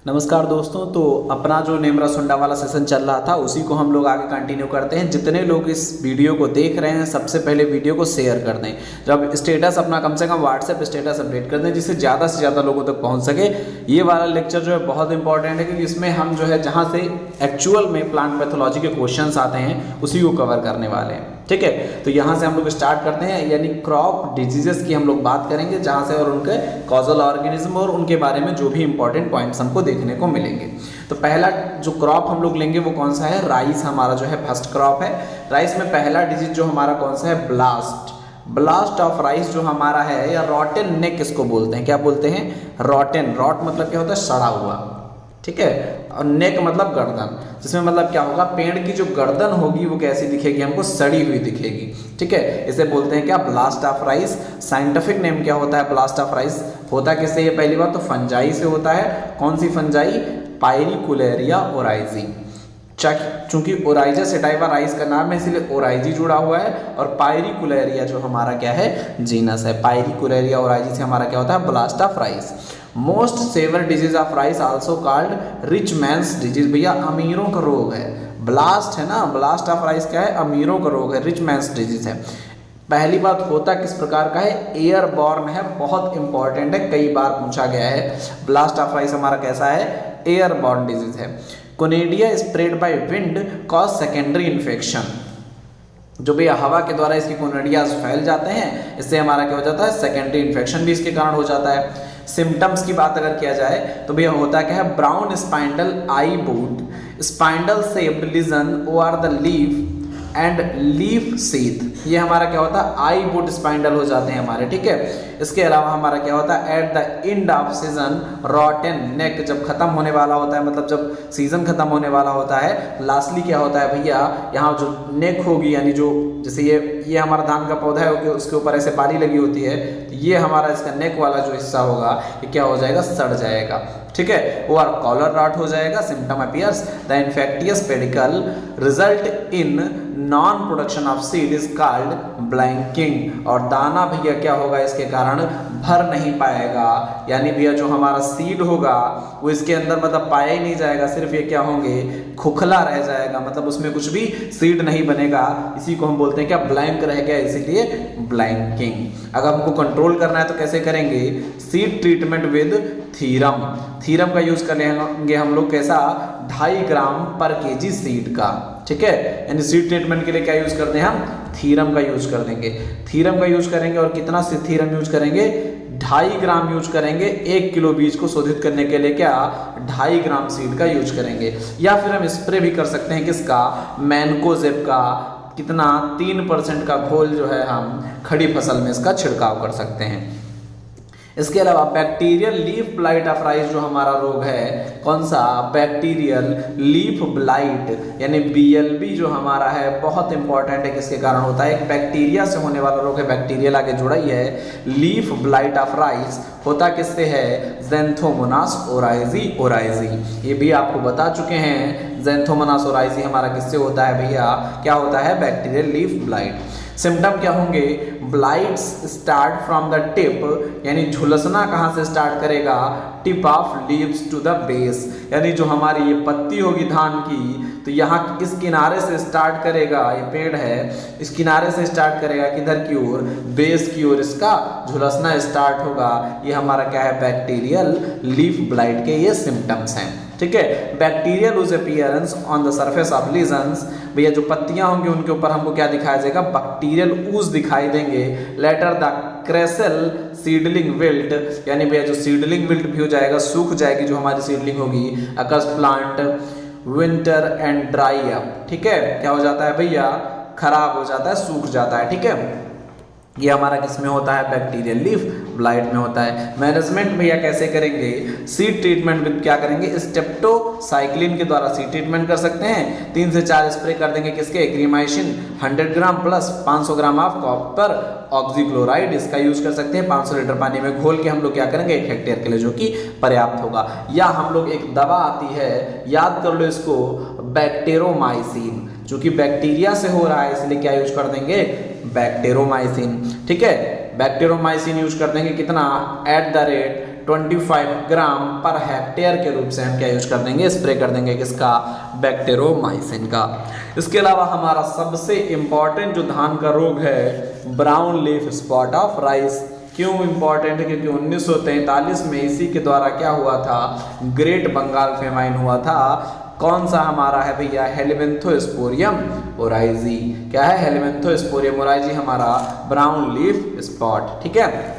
नमस्कार दोस्तों। तो अपना जो नेमरा सुंडा वाला सेशन चल रहा था उसी को हम लोग आगे कंटिन्यू करते हैं। जितने लोग इस वीडियो को देख रहे हैं सबसे पहले वीडियो को शेयर कर दें। जब स्टेटस अपना कम से कम व्हाट्सएप स्टेटस अपडेट कर दें जिससे ज़्यादा से ज़्यादा लोगों तक पहुंच सके। ये वाला लेक्चर जो है बहुत इंपॉर्टेंट है क्योंकि इसमें हम जो है जहाँ से एक्चुअल में प्लांट पैथोलॉजी के क्वेश्चंस आते हैं उसी को कवर करने वाले हैं। ठीक है, तो यहाँ से हम लोग स्टार्ट करते हैं, यानी क्रॉप डिजीजेस की हम लोग बात करेंगे जहाँ से और उनके कॉजल ऑर्गेनिज्म और उनके बारे में जो भी इंपॉर्टेंट पॉइंट्स हमको देखने को मिलेंगे। तो पहला जो क्रॉप हम लोग लेंगे वो कौन सा है? राइस हमारा जो है फर्स्ट क्रॉप है। राइस में पहला डिजीज जो हमारा कौन सा है? ब्लास्ट ऑफ राइस जो हमारा है, या रॉटेन नेक इसको बोलते हैं। क्या बोलते हैं? रॉटेन। रॉट मतलब क्या होता है? सड़ा हुआ। ठीक है, और नेक मतलब गर्दन, जिसमें मतलब क्या होगा? पेड़ की जो गर्दन होगी वो कैसी दिखेगी? हमको सड़ी हुई दिखेगी। ठीक है, इसे बोलते हैं क्या? Blast of rice. Scientific name क्या होता है ब्लास्ट ऑफ राइस? होता किससे? ये पहली बात तो फंजाई से होता है। कौन सी फंजाई? पायरिकुलेरिया ओराइजी। चूंकि ओराइजा सेटाइवा राइस का नाम है इसलिए ओराइजी जुड़ा हुआ है, और पायरिकुलेरिया जो हमारा क्या है? जीनस है। पायरिकुलेरिया ओराइजी से हमारा क्या होता है? Blast of rice. Most severe disease of rice also called rich man's disease. भैया अमीरों का रोग है। ब्लास्ट है ना, ब्लास्ट ऑफ राइस क्या है? अमीरों का रोग है, रिच मैंस डिजीज है। पहली बात होता किस प्रकार का है? एयरबॉर्न है। बहुत इंपॉर्टेंट है, कई बार पूछा गया है। ब्लास्ट ऑफ राइस हमारा कैसा है? एयरबॉर्न डिजीज है। Conidia spread by wind cause secondary infection. जो भी हवा के द्वारा इसके कोनेडियाज फैल जाते हैं, इससे हमारा क्या हो जाता है? सेकेंडरी इन्फेक्शन भी इसके कारण हो जाता है। सिम्टम्स की बात अगर किया जाए तो भैया होता क्या है? Brown spindle eye boot, spindle shaped lesion over the leaf and leaf sheath. ये हमारा क्या होता है? आई बूट स्पाइंडल हो जाते हैं हमारे। ठीक है, इसके अलावा हमारा क्या होता है? At the end of season rotten neck. जब खत्म होने वाला होता है, मतलब जब सीजन खत्म होने वाला होता है, लास्टली क्या होता है भैया? यहाँ जो नेक होगी, यानी जो जैसे ये हमारा धान का पौधा है उसके ऊपर ऐसे बाली लगी होती है, तो ये हमारा इसका नेक वाला जो हिस्सा होगा ये क्या हो जाएगा? सड़ जाएगा। ठीक है, वो कॉलर रॉट हो जाएगा। Symptom appears the infectious pedicle result in non production of seed is called blanking. और दाना भैया क्या होगा? इसके कारण भर नहीं पाएगा, यानी भैया जो हमारा सीड होगा वो इसके अंदर मतलब पाया ही नहीं जाएगा, सिर्फ ये क्या होंगे? खोखला रह जाएगा, मतलब उसमें कुछ भी सीड नहीं बनेगा। इसी को हम बोलते हैं क्या? ब्लैंक रह गया, इसीलिए ब्लैंकिंग। अगर हमको कंट्रोल करना है तो कैसे करेंगे? Seed treatment with theorem. Theorem का यूज कर लेंगे हम लोग। कैसा? 2.5 ग्राम पर केजी सीड का। ठीक है, यानी सीड ट्रीटमेंट के लिए क्या यूज करते हैं हम? थीरम का यूज कर देंगे। थीरम का यूज करेंगे, और कितना से थीरम यूज करेंगे? 2.5 ग्राम यूज करेंगे। 1 किलो बीज को शोधित करने के लिए क्या? 2.5 ग्राम सीड का यूज करेंगे। या फिर हम स्प्रे भी कर सकते हैं किसका? मैनकोजेब का। कितना? 3% का घोल जो है हम खड़ी फसल में इसका छिड़काव कर सकते हैं। इसके अलावा bacterial leaf blight of rice जो हमारा रोग है, कौन सा? बैक्टीरियल लीफ ब्लाइट, यानी BLB जो हमारा है, बहुत इंपॉर्टेंट है। किसके कारण होता है? एक बैक्टीरिया से होने वाला रोग है। बैक्टीरियल आगे जुड़ा ही है। लीफ ब्लाइट ऑफ राइस होता किससे है? Xanthomonas oryzae. ये भी आपको बता चुके हैं। ज़ैंथोमोनास ओराइजी हमारा किससे होता है भैया? क्या होता है? Bacterial leaf blight. सिम्टम क्या होंगे? Blights start from the tip, यानी झुलसना कहाँ से स्टार्ट करेगा? Tip of leaves to the base, यानी जो हमारी ये पत्ती होगी धान की, तो यहाँ इस किनारे से स्टार्ट करेगा। ये पेड़ है, इस किनारे से स्टार्ट करेगा किधर की ओर? बेस की ओर इसका झुलसना स्टार्ट होगा। ये हमारा क्या है? बैक्टीरियल लीफ ब्लाइट के ये सिम्टम्स हैं। ठीक है, bacterial loose appearance on the surface of lesions. भैया जो पत्तियां होंगी उनके ऊपर हमको क्या दिखाया जाएगा? बैक्टीरियल ऊज दिखाई देंगे। लेटर द क्रेसेल सीडलिंग विल्ट, यानी भैया जो सीडलिंग विल्ट भी हो जाएगा, सूख जाएगी जो हमारी सीडलिंग होगी। अकस plant winter and dry up. ठीक है, क्या हो जाता है भैया? खराब हो जाता है, सूख जाता है। ठीक है, ये हमारा किस में होता है? बैक्टीरियल लीफ ब्लाइट में होता है। मैनेजमेंट भैया कैसे करेंगे? सीड ट्रीटमेंट विद क्या करेंगे? स्टेप्टोसाइक्लिन के द्वारा सीड ट्रीटमेंट कर सकते हैं। 3 से 4 स्प्रे कर देंगे किसके? क्रीमाइसिन 100 gram plus 500 gram of copper oxychloride, इसका यूज कर सकते हैं। 500 लीटर पानी में घोल के हम लोग क्या करेंगे? 1 हेक्टेयर के लिए, जो कि पर्याप्त होगा। या हम लोग एक दवा आती है, याद कर लो इसको, बैक्टेरोमाइसिन, जो कि बैक्टीरिया से हो रहा है इसलिए क्या यूज कर देंगे? बैक्टेरोमाइसिन। ठीक है, बैक्टेरोमाइसिन यूज कर देंगे। कितना? @ 25 ग्राम पर हेक्टेयर के रूप से हम क्या यूज कर देंगे, स्प्रे कर देंगे किसका, बैक्टीरियोमाइसिन का। इसके अलावा हमारा सबसे इंपॉर्टेंट जो धान का रोग है brown leaf spot of rice. क्यों इंपॉर्टेंट है, क्योंकि 1943 में इसी के द्वारा क्या हुआ था, ग्रेट बंगाल फेमाइन हुआ था। कौन सा हमारा है भैया, हेलिमेंथोस्पोरियम ओराइजी। क्या है, हेलिमेंथोस्पोरियम ओराइजी हमारा ब्राउन लीफ स्पॉट। ठीक है,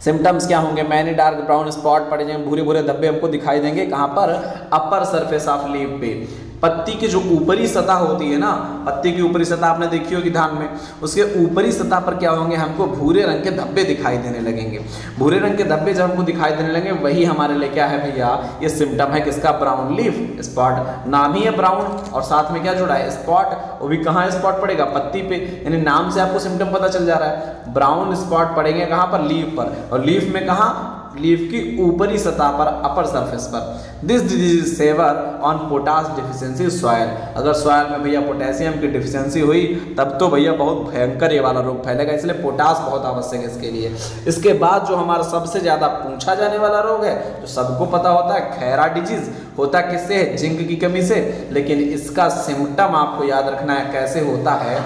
सिम्टम्स क्या होंगे, मैनी डार्क ब्राउन स्पॉट पड़े जाएंगे, भूरे भूरे धब्बे हमको दिखाई देंगे। कहाँ पर, अपर सरफेस ऑफ लीफ पे। पत्ती की जो ऊपरी सतह होती है ना, पत्ती की ऊपरी सतह आपने देखी होगी धान में, उसके ऊपरी सतह पर क्या होंगे, हमको भूरे रंग के धब्बे दिखाई देने लगेंगे। भूरे रंग के धब्बे जब हमको दिखाई देने लगेंगे वही हमारे लिए क्या है भैया, ये सिम्टम है किसका, ब्राउन लीफ स्पॉट। नाम ही है ब्राउन और साथ में क्या जुड़ा है, स्पॉट। वो भी कहाँ स्पॉट पड़ेगा, पत्ती पे, यानी नाम से आपको सिम्टम पता चल जा रहा है। ब्राउन स्पॉट पड़ेंगे कहाँ पर, लीफ पर। और लीफ में कहाँ, लीफ की ऊपरी सतह पर, अपर सरफेस पर। This disease severe on potash deficiency soil. अगर सॉइल में भैया पोटेशियम की डिफिशियंसी हुई तब तो भैया बहुत भयंकर ये वाला रोग फैलेगा, इसलिए पोटास बहुत आवश्यक है इसके लिए। इसके बाद जो हमारा सबसे ज्यादा पूछा जाने वाला रोग है, जो सबको पता होता है, खैरा डिजीज। होता किससे है, जिंक की कमी से, लेकिन इसका सिम्टम आपको याद रखना है कैसे होता है।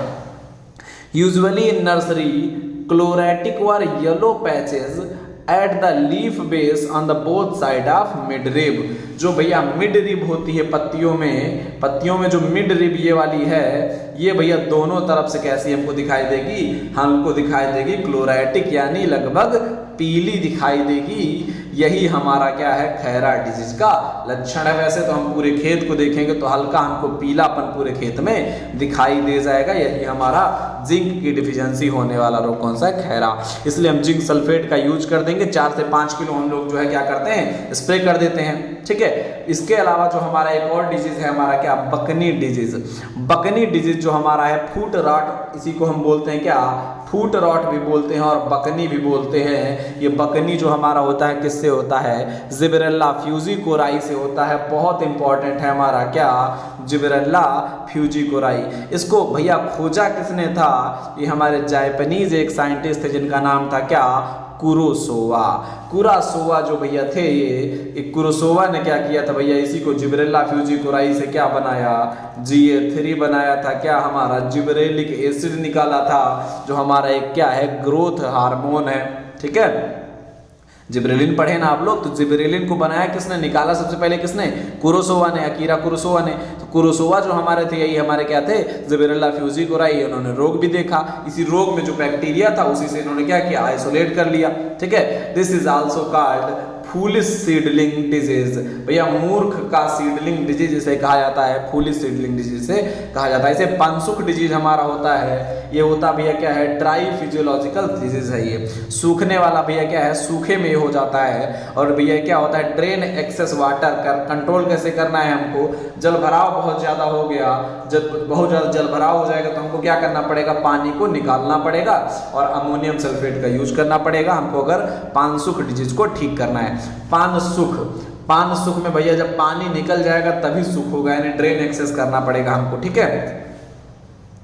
Usually in nursery chlorotic were yellow patches at the leaf base on the both side of mid rib. जो भैया मिड रिब होती है पत्तियों में जो मिड रिब ये वाली है, ये भैया दोनों तरफ से कैसी हमको दिखाई देगी, हमको दिखाई देगी क्लोराइटिक, यानी लगभग पीली दिखाई देगी। यही हमारा क्या है, खैरा डिजीज का लक्षण है। वैसे तो हम पूरे खेत को देखेंगे तो हल्का हमको पीलापन पूरे खेत में दिखाई दे जाएगा। यही हमारा जिंक की डिफिशियंसी होने वाला रोग कौन सा है, खैरा। इसलिए हम जिंक सल्फेट का यूज कर देंगे। 4 से 5 किलो हम लोग जो है क्या करते हैं, स्प्रे कर देते हैं। ठीक है, इसके अलावा जो हमारा एक और डिजीज है हमारा क्या, बकनी डिजीज। बकनी डिजीज जो हमारा है, फूट रॉट, इसी को हम बोलते हैं क्या, फूट रॉट भी बोलते हैं और बकनी भी बोलते हैं। ये बकनी जो हमारा होता है किससे होता है, जिबरेल्ला फ्यूजिकोराई से होता है। बहुत इंपॉर्टेंट है हमारा क्या, जिबरेल्ला फ्यूजिकोराई। इसको भैया खोजा किसने था, ये हमारे जापानीज एक साइंटिस्ट थे जिनका नाम था क्या, कुरोसोवा। कुरोसोवा जो भैया थे, ये कुरोसोवा ने क्या किया था भैया, इसी को जिबरेल्ला फ्यूजिकोराई से क्या बनाया, Ga3 बनाया था। क्या हमारा जिबरेलिक एसिड निकाला था, जो हमारा एक क्या है, ग्रोथ हार्मोन है। ठीक है, जिब्रेलिन पढ़े ना आप लोग, तो जिब्रेलिन को बनाया किसने, निकाला सबसे पहले किसने, कुरोसोवा ने, अकीरा कुरोसोवा ने। तो कुरोसोवा जो हमारे थे, यही हमारे क्या थे, जिबरेल्ला फ्यूजिकोराई। उन्होंने रोग भी देखा, इसी रोग में जो बैक्टीरिया था उसी से इन्होंने क्या किया, आइसोलेट कर लिया। ठीक है, this is also called foolish seedling disease. भैया मूर्ख का सीडलिंग डिजीज इसे कहा जाता है, फूलिश सीडलिंग डिजीज से कहा जाता है। इसे पानसुख डिजीज हमारा होता है। ये होता भैया क्या है, ट्राई फिजियोलॉजिकल डिजीज है। ये सूखने वाला भैया क्या है, सूखे में हो जाता है। और भैया क्या होता है, ड्रेन एक्सेस वाटर कर कंट्रोल कैसे करना है हमको, जल भराव बहुत ज्यादा हो गया, जब बहुत ज्यादा जल भराव हो जाएगा तो हमको क्या करना पड़ेगा, पानी को निकालना पड़ेगा और अमोनियम सल्फेट का यूज करना पड़ेगा हमको, अगर पानसुख डिजीज को ठीक करना है। पानसुख में भैया जब पानी निकल जाएगा तभी सुख होगा, यानी ड्रेन एक्सेस करना पड़ेगा हमको। ठीक है,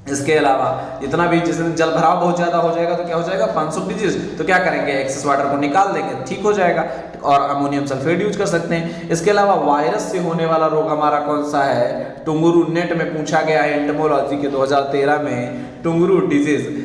इसके अलावा इतना भी जिसमें जल भराव बहुत ज्यादा हो जाएगा तो क्या हो जाएगा, पानसुख डिजीज। तो क्या करेंगे, एक्सेस वाटर को निकाल देंगे, ठीक हो जाएगा, और अमोनियम सल्फेट यूज कर सकते हैं। इसके अलावा वायरस से होने वाला रोग हमारा कौन सा है, टुंगुरु। नेट में पूछा गया है एंटोमोलॉजी के 2013 में, टुंगुरु डिजीज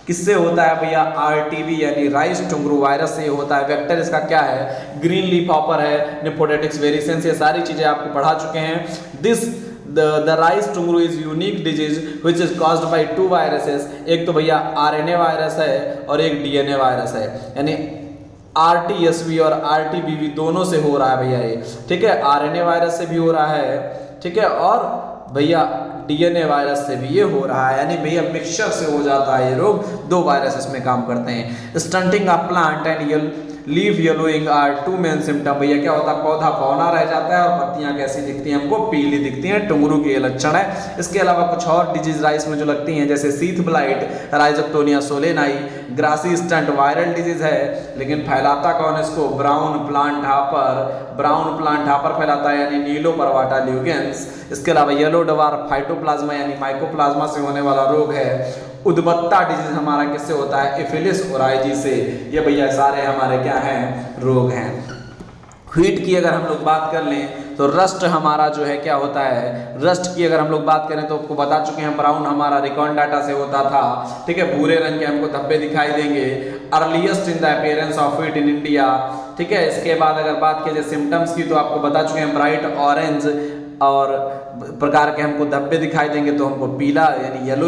किससे होता है भैया, आरटीवी यानी राइस टुंगरू वायरस से होता है। वेक्टर इसका क्या है, ग्रीन लीफ हॉपर है, निफोडेटिक्स वेरिसेंस, ये सारी चीजें आपको पढ़ा चुके हैं। This the rice tungro is unique disease which is caused by 2 viruses. एक तो भैया आरएनए वायरस है और एक डीएनए वायरस है, यानी आरटीएसवी और आरटीबीवी दोनों से हो रहा है भैया ये। ठीक है, आरएनए वायरस से भी हो रहा है, ठीक है, और भैया डीएनए वायरस से भी ये हो रहा है, यानी भैया मिक्सचर से हो जाता है ये रोग। 2 वायरस इसमें काम करते हैं। Stunting of plant and leaf yellowing are 2 main symptom. भैया क्या होता है, पौधा पौना रह जाता है और पत्तियां कैसी दिखती हैं हमको, पीली दिखती हैं। टुंगरू के ये लक्षण है। इसके अलावा कुछ और डिजीज राइस में जो लगती हैं, जैसे sheath blight, Rhizoctonia solani, grassy stunt viral disease है, लेकिन फैलाता कौन इसको, brown plant hopper. Brown plant hopper फैलाता है, यानी नीलो परवाटा ल्यूगेंस। इसके अलावा येलो डवार्फ फाइटोप्लाज्मा यानी माइकोप्लाज्मा से होने वाला रोग है। उद्बत्ता डिजीज हमारा किससे होता है, एफिलिस ओराइजी से। ये भैया सारे हमारे क्या हैं, रोग हैं। हीट की अगर हम लोग बात कर लें तो रस्ट हमारा जो है क्या होता है, रस्ट की अगर हम लोग बात करें तो आपको बता चुके हैं ब्राउन हमारा रिकॉन डाटा से होता था, ठीक है। भूरे रंग के हमको धब्बे दिखाई देंगे, earliest in the appearance of it in India, ठीक है। इसके बाद अगर बात की जाए सिम्टम्स की तो आपको बता चुके हैं ब्राइट ऑरेंज और प्रकार के हमको धब्बे दिखाई देंगे, तो हमको पीला यानी येलो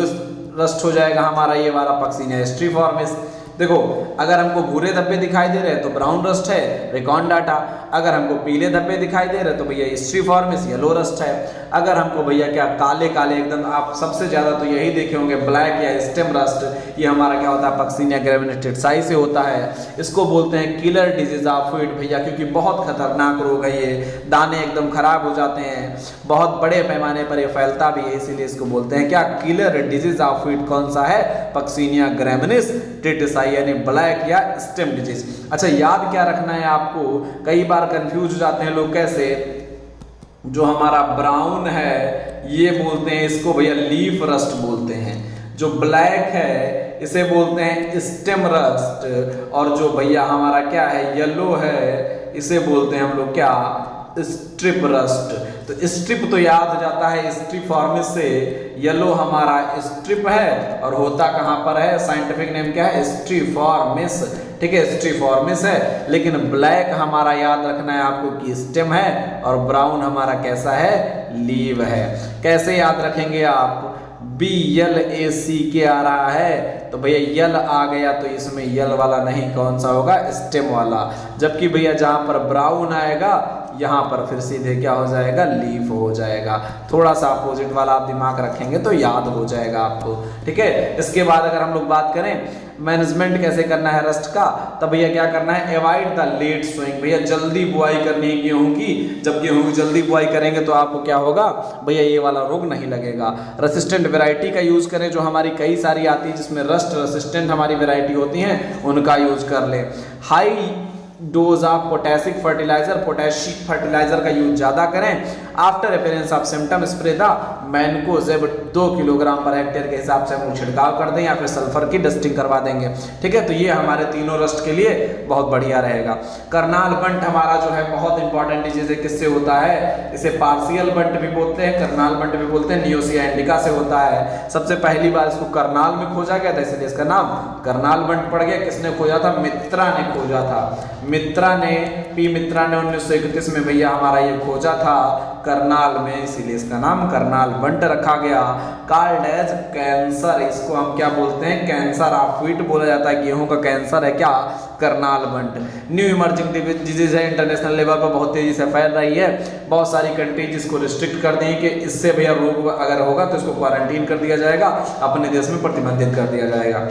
रस्ट हो जाएगा हमारा ये वाला पक्सीनिया स्ट्रीफॉर्मिस। देखो अगर हमको भूरे धब्बे दिखाई दे रहे हैं तो ब्राउन रस्ट है रिकॉन डाटा, अगर हमको पीले धब्बे दिखाई दे रहे हैं तो भैया स्ट्रीफॉर्मिस येलो रस्ट है, अगर हमको भैया क्या काले काले एकदम, आप सबसे ज्यादा तो यही देखे होंगे ब्लैक या स्टेम रस्ट, ये हमारा क्या होता है पक्सीनिया ग्रेविटिसाई से होता है। इसको बोलते हैं किलर डिजीज ऑफ व्हीट भैया, क्योंकि बहुत खतरनाक रोग है ये, दाने एकदम खराब हो जाते हैं, बहुत बड़े पैमाने पर ये फैलता भी है, इसीलिए इसको बोलते हैं क्या, किलर डिजीज ऑफ व्हीट। कौन सा है, पक्सीनिया ग्रेविटिसाई यानी ब्लैक या स्टेम डिजीज। अच्छा याद क्या रखना है आपको, कई बार कंफ्यूज हो जाते हैं लोग, कैसे, जो हमारा ब्राउन है ये बोलते हैं इसको भैया लीफ रस्ट बोलते हैं, जो ब्लैक है इसे बोलते हैं स्टेम रस्ट, और जो भैया हमारा क्या है येलो है इसे बोलते हैं हम लोग क्या, स्ट्रिप रस्ट। तो स्ट्रिप तो याद हो जाता है स्ट्रीफॉर्मिस से, येलो हमारा स्ट्रिप है और होता कहाँ पर है, साइंटिफिक नेम क्या है, स्ट्रीफॉर्मिस, ठीक है स्ट्रीफॉर्मिस है। लेकिन ब्लैक हमारा याद रखना है आपको कि स्टेम है, और ब्राउन हमारा कैसा है, लीव है। कैसे याद रखेंगे आप, BLACK आ रहा है तो भैया यल आ गया तो इसमें यल वाला नहीं, कौन सा होगा, स्टेम वाला। जबकि भैया जहां पर ब्राउन आएगा यहाँ पर फिर सीधे क्या हो जाएगा, लीफ हो जाएगा। थोड़ा सा अपोजिट वाला आप दिमाग रखेंगे तो याद हो जाएगा आपको, ठीक है। इसके बाद अगर हम लोग बात करें मैनेजमेंट कैसे करना है रस्ट का, तब भैया क्या करना है, अवॉइड द लेट सोइंग, भैया जल्दी बुआई करनी है गेहूं की। जब गेहूं की जल्दी बुआई करेंगे तो आपको क्या होगा भैया, ये वाला रोग नहीं लगेगा। रेसिस्टेंट वैरायटी का यूज करें, जो हमारी कई सारी आती है जिसमें रस्ट रेसिस्टेंट हमारी वैरायटी होती हैं, उनका यूज कर ले। High dose of potassic fertiliser, potassic fertiliser का यूज ज्यादा करें। After appearance of symptom spray the mancozeb 2 kilogram पर हेक्टेयर के हिसाब से हम छिड़काव कर दें, या फिर सल्फर की डस्टिंग करवा देंगे, ठीक है। तो ये हमारे तीनों रस्ट के लिए बहुत बढ़िया रहेगा। करनाल बंट हमारा जो है बहुत इंपॉर्टेंट डिजीज है, किससे होता है, इसे पार्शियल बंट भी बोलते हैं, करनाल बंट भी बोलते हैं, नियोसिया इंडिका से होता है। सबसे पहली बार इसको करनाल में खोजा गया था, इसलिए इसका नाम करनाल बंट पड़ गया। किसने खोजा था, मित्रा ने खोजा था, मित्रा ने 1931 में भैया हमारा ये खोजा था करनाल में, इसीलिए इसका नाम करनाल बंट रखा गया। कॉल्ड एज कैंसर, इसको हम क्या बोलते हैं, कैंसर ऑफ व्हीट बोला जाता है, गेहूं का कैंसर है क्या, करनाल बंट। न्यू इमर्जिंग डिजीज है, इंटरनेशनल लेवल पर बहुत तेजी से फैल रही है। बहुत सारी कंट्रीज इसको रिस्ट्रिक्ट कर दी कि इससे भैया रोग अगर होगा तो इसको क्वारंटीन कर दिया जाएगा, अपने देश में प्रतिबंधित कर दिया जाएगा।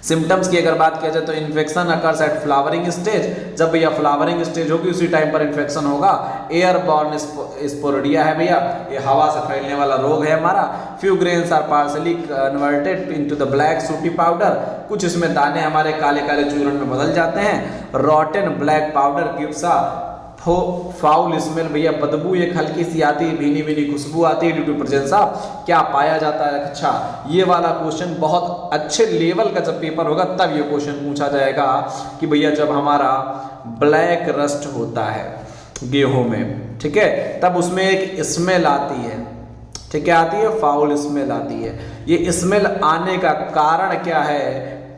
सिम्टम्स की अगर बात किया जाए तो infection occurs at flowering stage, जब भैया फ्लावरिंग स्टेज होगी उसी टाइम पर इन्फेक्शन होगा। एयरबॉर्न स्पोरोडिया है भैया, ये हवा से फैलने वाला रोग है हमारा। Few grains are partly converted into the black sooty powder, कुछ इसमें दाने हमारे काले काले चूर्ण में बदल जाते हैं। रॉटन black powder gives a foul smell, भैया बदबू एक हल्की सी आती है, भीनी भीनी खुशबू आती है ड्यू टू प्रेजेंस ऑफ, क्या पाया जाता है। अच्छा ये वाला क्वेश्चन बहुत अच्छे लेवल का जब पेपर होगा तब ये क्वेश्चन पूछा जाएगा कि भैया जब हमारा ब्लैक रस्ट होता है गेहूं में, ठीक है, तब उसमें एक स्मेल आती है, ठीक है, आती है फाउल स्मेल आती है। ये स्मेल आने का कारण क्या है,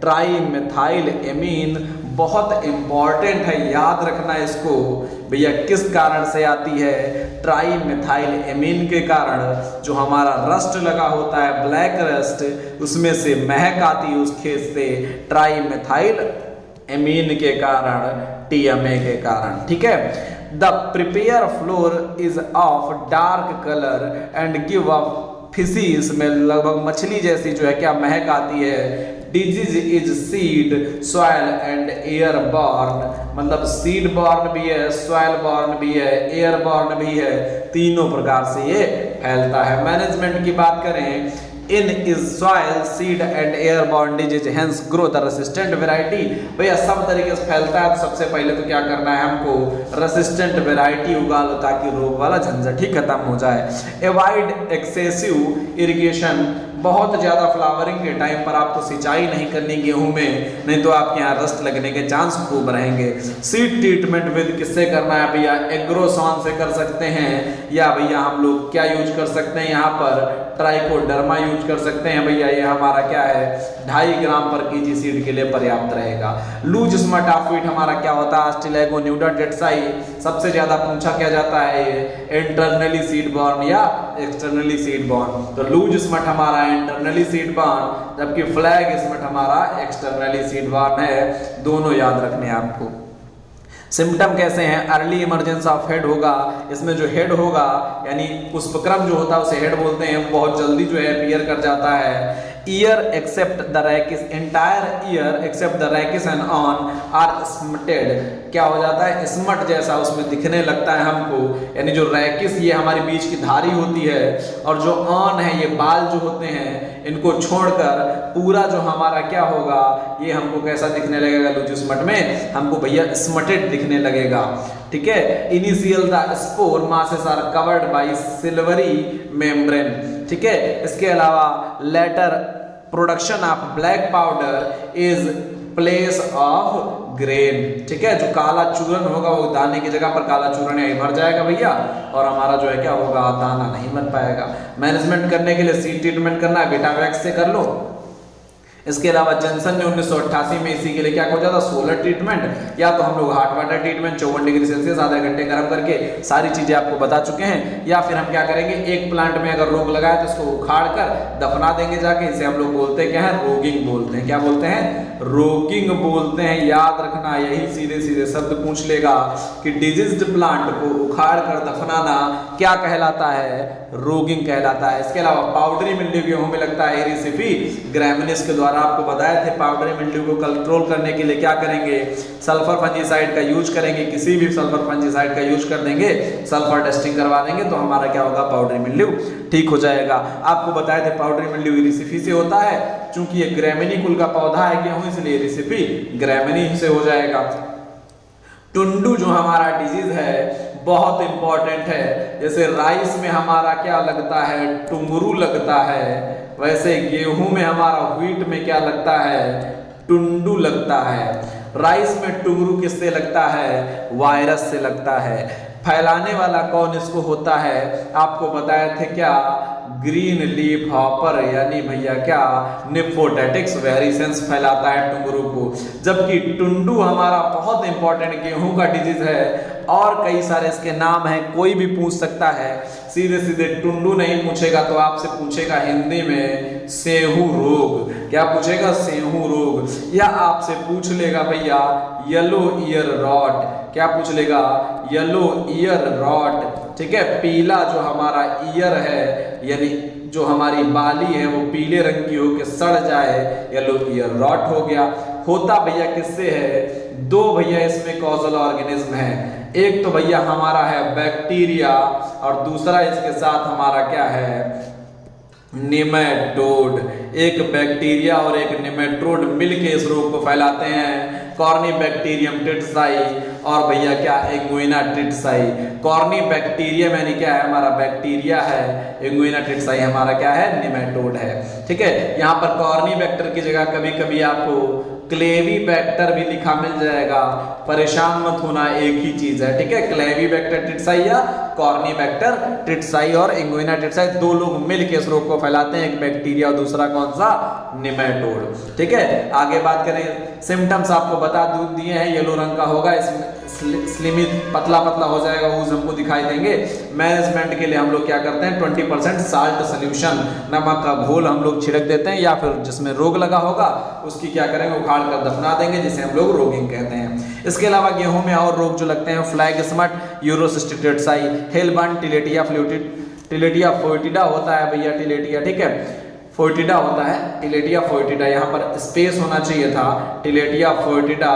ट्राइमेथाइल एमीन, बहुत इंपॉर्टेंट है, याद रखना इसको भैया, किस कारण से आती है, ट्राइमेथाइल एमीन के कारण। जो हमारा रस्ट लगा होता है ब्लैक रस्ट, उसमें से महक आती है उस खेत से, ट्राइमेथाइल एमीन के कारण, TMA के कारण, ठीक है। The prepare floor is of dark colour and give a fishy smell, लगभग मछली जैसी जो है क्या महक आती है। Disease is seed, soil and air born, मतलब सीड बॉर्न भी है, सॉइल बॉर्न भी है, एयर बॉर्न भी है, तीनों प्रकार से ये फैलता है। मैनेजमेंट की बात करें, in is soil, seed and air borne disease, hence grow the resistant variety, भैया सब तरीके से फैलता है। तो सबसे पहले तो क्या करना है हमको, रेसिस्टेंट वैरायटी उगा लो ताकि रोग वाला झंझट ही खत्म हो जाए। अवॉइड एक्सेसिव इरिगेशन बहुत ज़्यादा फ्लावरिंग के टाइम पर आपको सिंचाई नहीं करनी गेहूं में, नहीं तो आपके यहाँ रस्ट लगने के चांस खूब रहेंगे। सीड ट्रीटमेंट विद किससे करना है भैया, एग्रोसॉन से कर सकते हैं, या भैया हम लोग क्या यूज कर सकते हैं यहाँ पर, ट्राइकोडर्मा यूज कर सकते हैं भैया। ये हमारा क्या है 2.5 ग्राम पर केजी सीड के लिए पर्याप्त रहेगा। लूज स्मट ऑफ व्हीट हमारा क्या होता है, अस्टिलैगो न्यूडा टेट्साई। सबसे ज्यादा पूछा क्या जाता है, इंटरनली सीड बॉर्न या एक्सटर्नली सीड बॉर्न। तो लूज स्मट हमारा इंटरनली सीड बॉर्न, जबकि फ्लैग स्मट हमारा एक्सटर्नली सीड बॉर्न है। दोनों याद रखने आपको। सिम्टम कैसे हैं, अर्ली इमरजेंस ऑफ हेड होगा। इसमें जो हेड होगा यानी पुष्पक्रम जो होता है उसे हेड बोलते हैं, बहुत जल्दी जो है अपीयर कर जाता है। Ear except the rachis, entire ear except the rachis and on are smutted. क्या हो जाता है, स्मट जैसा उसमें दिखने लगता है हमको, यानी जो रैकिस ये हमारी बीच की धारी होती है, और जो ऑन है ये बाल जो होते हैं, इनको छोड़कर पूरा जो हमारा क्या होगा, ये हमको कैसा दिखने लगेगा, लूज स्मट में हमको भैया स्मटेड दिखने लगेगा। ठीक है। Initial the spore masses are covered by silvery membrane. ठीक है। इसके अलावा later production of black powder is place of grain. ठीक है। जो काला चूरन होगा वो दाने की जगह पर काला चूरन यही भर जाएगा भैया, और हमारा जो है क्या होगा, दाना नहीं बन पाएगा। मैनेजमेंट करने के लिए सीड ट्रीटमेंट करना है, बेटावैक्स से कर लो। इसके अलावा जॉनसन ने 1988 में इसी के लिए क्या खोजा था, सोलर ट्रीटमेंट, या तो हम लोग hot water treatment 54 degree Celsius आधे घंटे गर्म करके सारी चीजें आपको बता चुके हैं। या फिर हम क्या करेंगे, एक प्लांट में अगर रोग लगा है तो इसको उखाड़ कर दफना देंगे जाके। इसे हम लोग बोलते हैं क्या है, रोगिंग बोलते हैं। क्या बोलते हैं, रोगिंग बोलते हैं। याद रखना, यही सीधे सीधे शब्द पूछ लेगा कि डिजीज्ड प्लांट को उखाड़ कर दफनाना क्या कहलाता है, रोगिंग कहलाता है। इसके अलावा पाउडरी मिल्ड्यू गेहूं में लगता है, एरिसिफी ग्रैमिनीज के द्वारा आपको बताए थे। पाउडरी मिल्ड्यू को कंट्रोल करने के लिए क्या करेंगे, सल्फर फंजीसाइड का यूज करेंगे। किसी भी सल्फर फंजीसाइड का यूज कर देंगे, सल्फर टेस्टिंग करवा देंगे, तो हमारा क्या होगा, पाउडरी मिल्ड्यू ठीक हो जाएगा। आपको बताए थे पाउडरी मिल्ड्यू एरिसिफी से होता है, चूंकि ये ग्रैमिनी कुल का पौधा है गेहूं, इसलिए एरिसिफी ग्रैमिनी से हो जाएगा। टुंडू जो हमारा डिजीज है बहुत इंपॉर्टेंट है। जैसे राइस में हमारा क्या लगता है, टुंगरू लगता है, वैसे गेहूं में हमारा व्हीट में क्या लगता है, टुंडू लगता है। राइस में टुंगरू किससे लगता है, वायरस से लगता है। फैलाने वाला कौन इसको होता है, आपको बताए थे क्या, ग्रीन लीफ हॉपर, यानी भैया क्या, निम्फोटेटिक्स वेरिसेंस फैलाता है टुंगरू को। जबकि टुंडू हमारा बहुत इंपॉर्टेंट गेहूं का डिजीज है, और कई सारे इसके नाम हैं, कोई भी पूछ सकता है। सीधे सीधे टुंडू नहीं पूछेगा तो आपसे पूछेगा हिंदी में सेहू रोग। क्या पूछेगा, सेहू रोग। या आपसे पूछ लेगा भैया येलो ईयर रॉट। क्या पूछ लेगा, येलो ईयर रॉट। ठीक है। पीला जो हमारा ईयर है, यानी जो हमारी बाली है वो पीले रंग की होकर सड़ जाए, येलो ईयर रॉट हो गया। होता भैया किससे है, दो भैया इसमें कॉजल ऑर्गेनिज्म है। एक तो भैया हमारा है बैक्टीरिया, और दूसरा इसके साथ हमारा क्या है, निमेटोड। एक बैक्टीरिया और एक निमेटोड मिलके इस रोग को फैलाते हैं। कॉर्नी बैक्टीरियम टिटसाई और भैया क्या, इंगुइना टिटसाई। कॉर्नी बैक्टीरियम यानी क्या है, हमारा बैक्टीरिया है, इंगुइना टिटसाई हमारा क्या है, निमेटोड है। ठीक है। यहाँ पर कॉर्नी बैक्टर की जगह कभी कभी आपको क्लेवी बैक्टर भी लिखा मिल जाएगा, परेशान मत होना, एक ही चीज है। ठीक है। क्लेवी बैक्टर टिटसाई या कॉर्नी बैक्टर टिटसाई और इंगुइना टिटसाई दो लोग मिलकर इस रोग को फैलाते हैं, एक बैक्टीरिया और दूसरा कौन सा, निमेटोड। ठीक है। आगे बात करें, सिम्टम्स आपको बता दिए हैं, येलो रंग का होगा, इसमें स्लिमी पतला पतला हो जाएगा, वो हमको दिखाई देंगे। मैनेजमेंट के लिए हम लोग क्या करते हैं, 20% साल्ट सोल्यूशन, नमक का घोल हम लोग छिड़क देते हैं, या फिर जिसमें रोग लगा होगा उसकी क्या करेंगे, उखाड़ कर दफना देंगे, जिसे हम लोग रोगिंग कहते हैं। इसके अलावा गेहूं में और रोग जो लगते हैं, फ्लैग स्मट, यूरोसिस्टिक टेट्साई, हेलबर्न, टिलेटिया फोर्टिडा होता है भैया, टिलेटिया। ठीक है। फोर्टिडा होता है, टिलेटिया फोर्टिडा, यहाँ पर स्पेस होना चाहिए था, टिलेटिया फोर्टिडा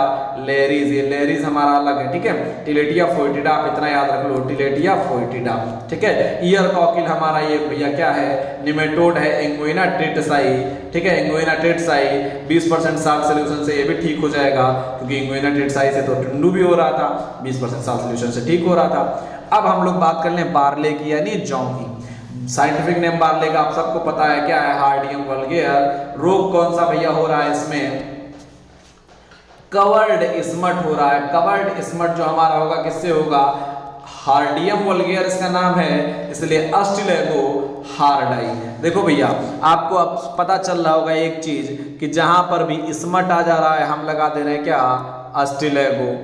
लेरीज, ये लेरीज हमारा अलग है। ठीक है। टिलेटिया फोर्टिडा आप इतना याद रख लो, टिलेटिया फोर्टिडा। ठीक है। ईयर कॉकिल हमारा ये भैया क्या है, निमेटोड है, इंगुइना टिटसाई। ठीक है। इंगुइना टिटसाई 20% साल्ट सोल्यूशन से ये भी ठीक हो जाएगा, क्योंकि इंगुइना टिटसाई से तो टुंडू भी हो रहा था, 20% साल्ट सोल्यूशन से ठीक हो रहा था। अब हम लोग बात कर लें बार्ले की, यानी जौ की। साइंटिफिक नेम बार लेगा, आप सबको पता है क्या है, हार्डियम वल्गेयर। रोग कौन सा भैया हो रहा है इसमें, कवर्ड स्मट हो रहा है। कवर्ड स्मट जो हमारा होगा किससे होगा, हार्डियम वल्गेयर इसका नाम है, इसलिए अस्टिलेगो हार्डाई। देखो भैया आपको अब पता चल रहा होगा एक चीज कि जहां पर भी स्मट आ जा रहा है हम लगा दे रहे हैं क्या, अस्टिलेगो।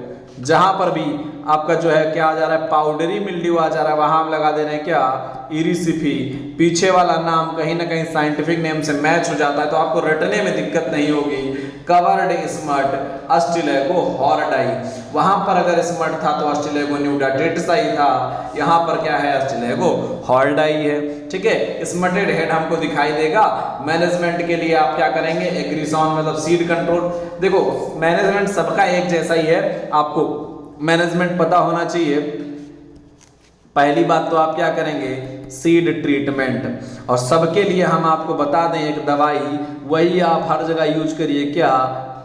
जहां पर भी आपका जो है क्या आ जा रहा है, पाउडरी मिल्ड्यू आ जा रहा है, वहां हम लगा दे रहे हैं क्या, इरिसिफी। पीछे वाला नाम कहीं ना कहीं साइंटिफिक नेम से मैच हो जाता है तो आपको रटने में दिक्कत नहीं होगी। Covered smut ustilago hordei. वहां पर अगर स्मट था तो अस्टिलेगो न्यूडाटेट्सा ही था, यहाँ पर क्या है, अस्टिलेगो हॉर्डाई है। ठीक है, स्मटेड हेड हमको दिखाई देगा। मैनेजमेंट के लिए आप क्या करेंगे, एग्रीसॉन मतलब सीड कंट्रोल। देखो मैनेजमेंट सबका एक जैसा ही है, आपको मैनेजमेंट पता होना चाहिए। पहली बात तो आप क्या करेंगे, सीड ट्रीटमेंट। और सबके लिए हम आपको बता दें एक दवाई, वही आप हर जगह यूज करिए, क्या,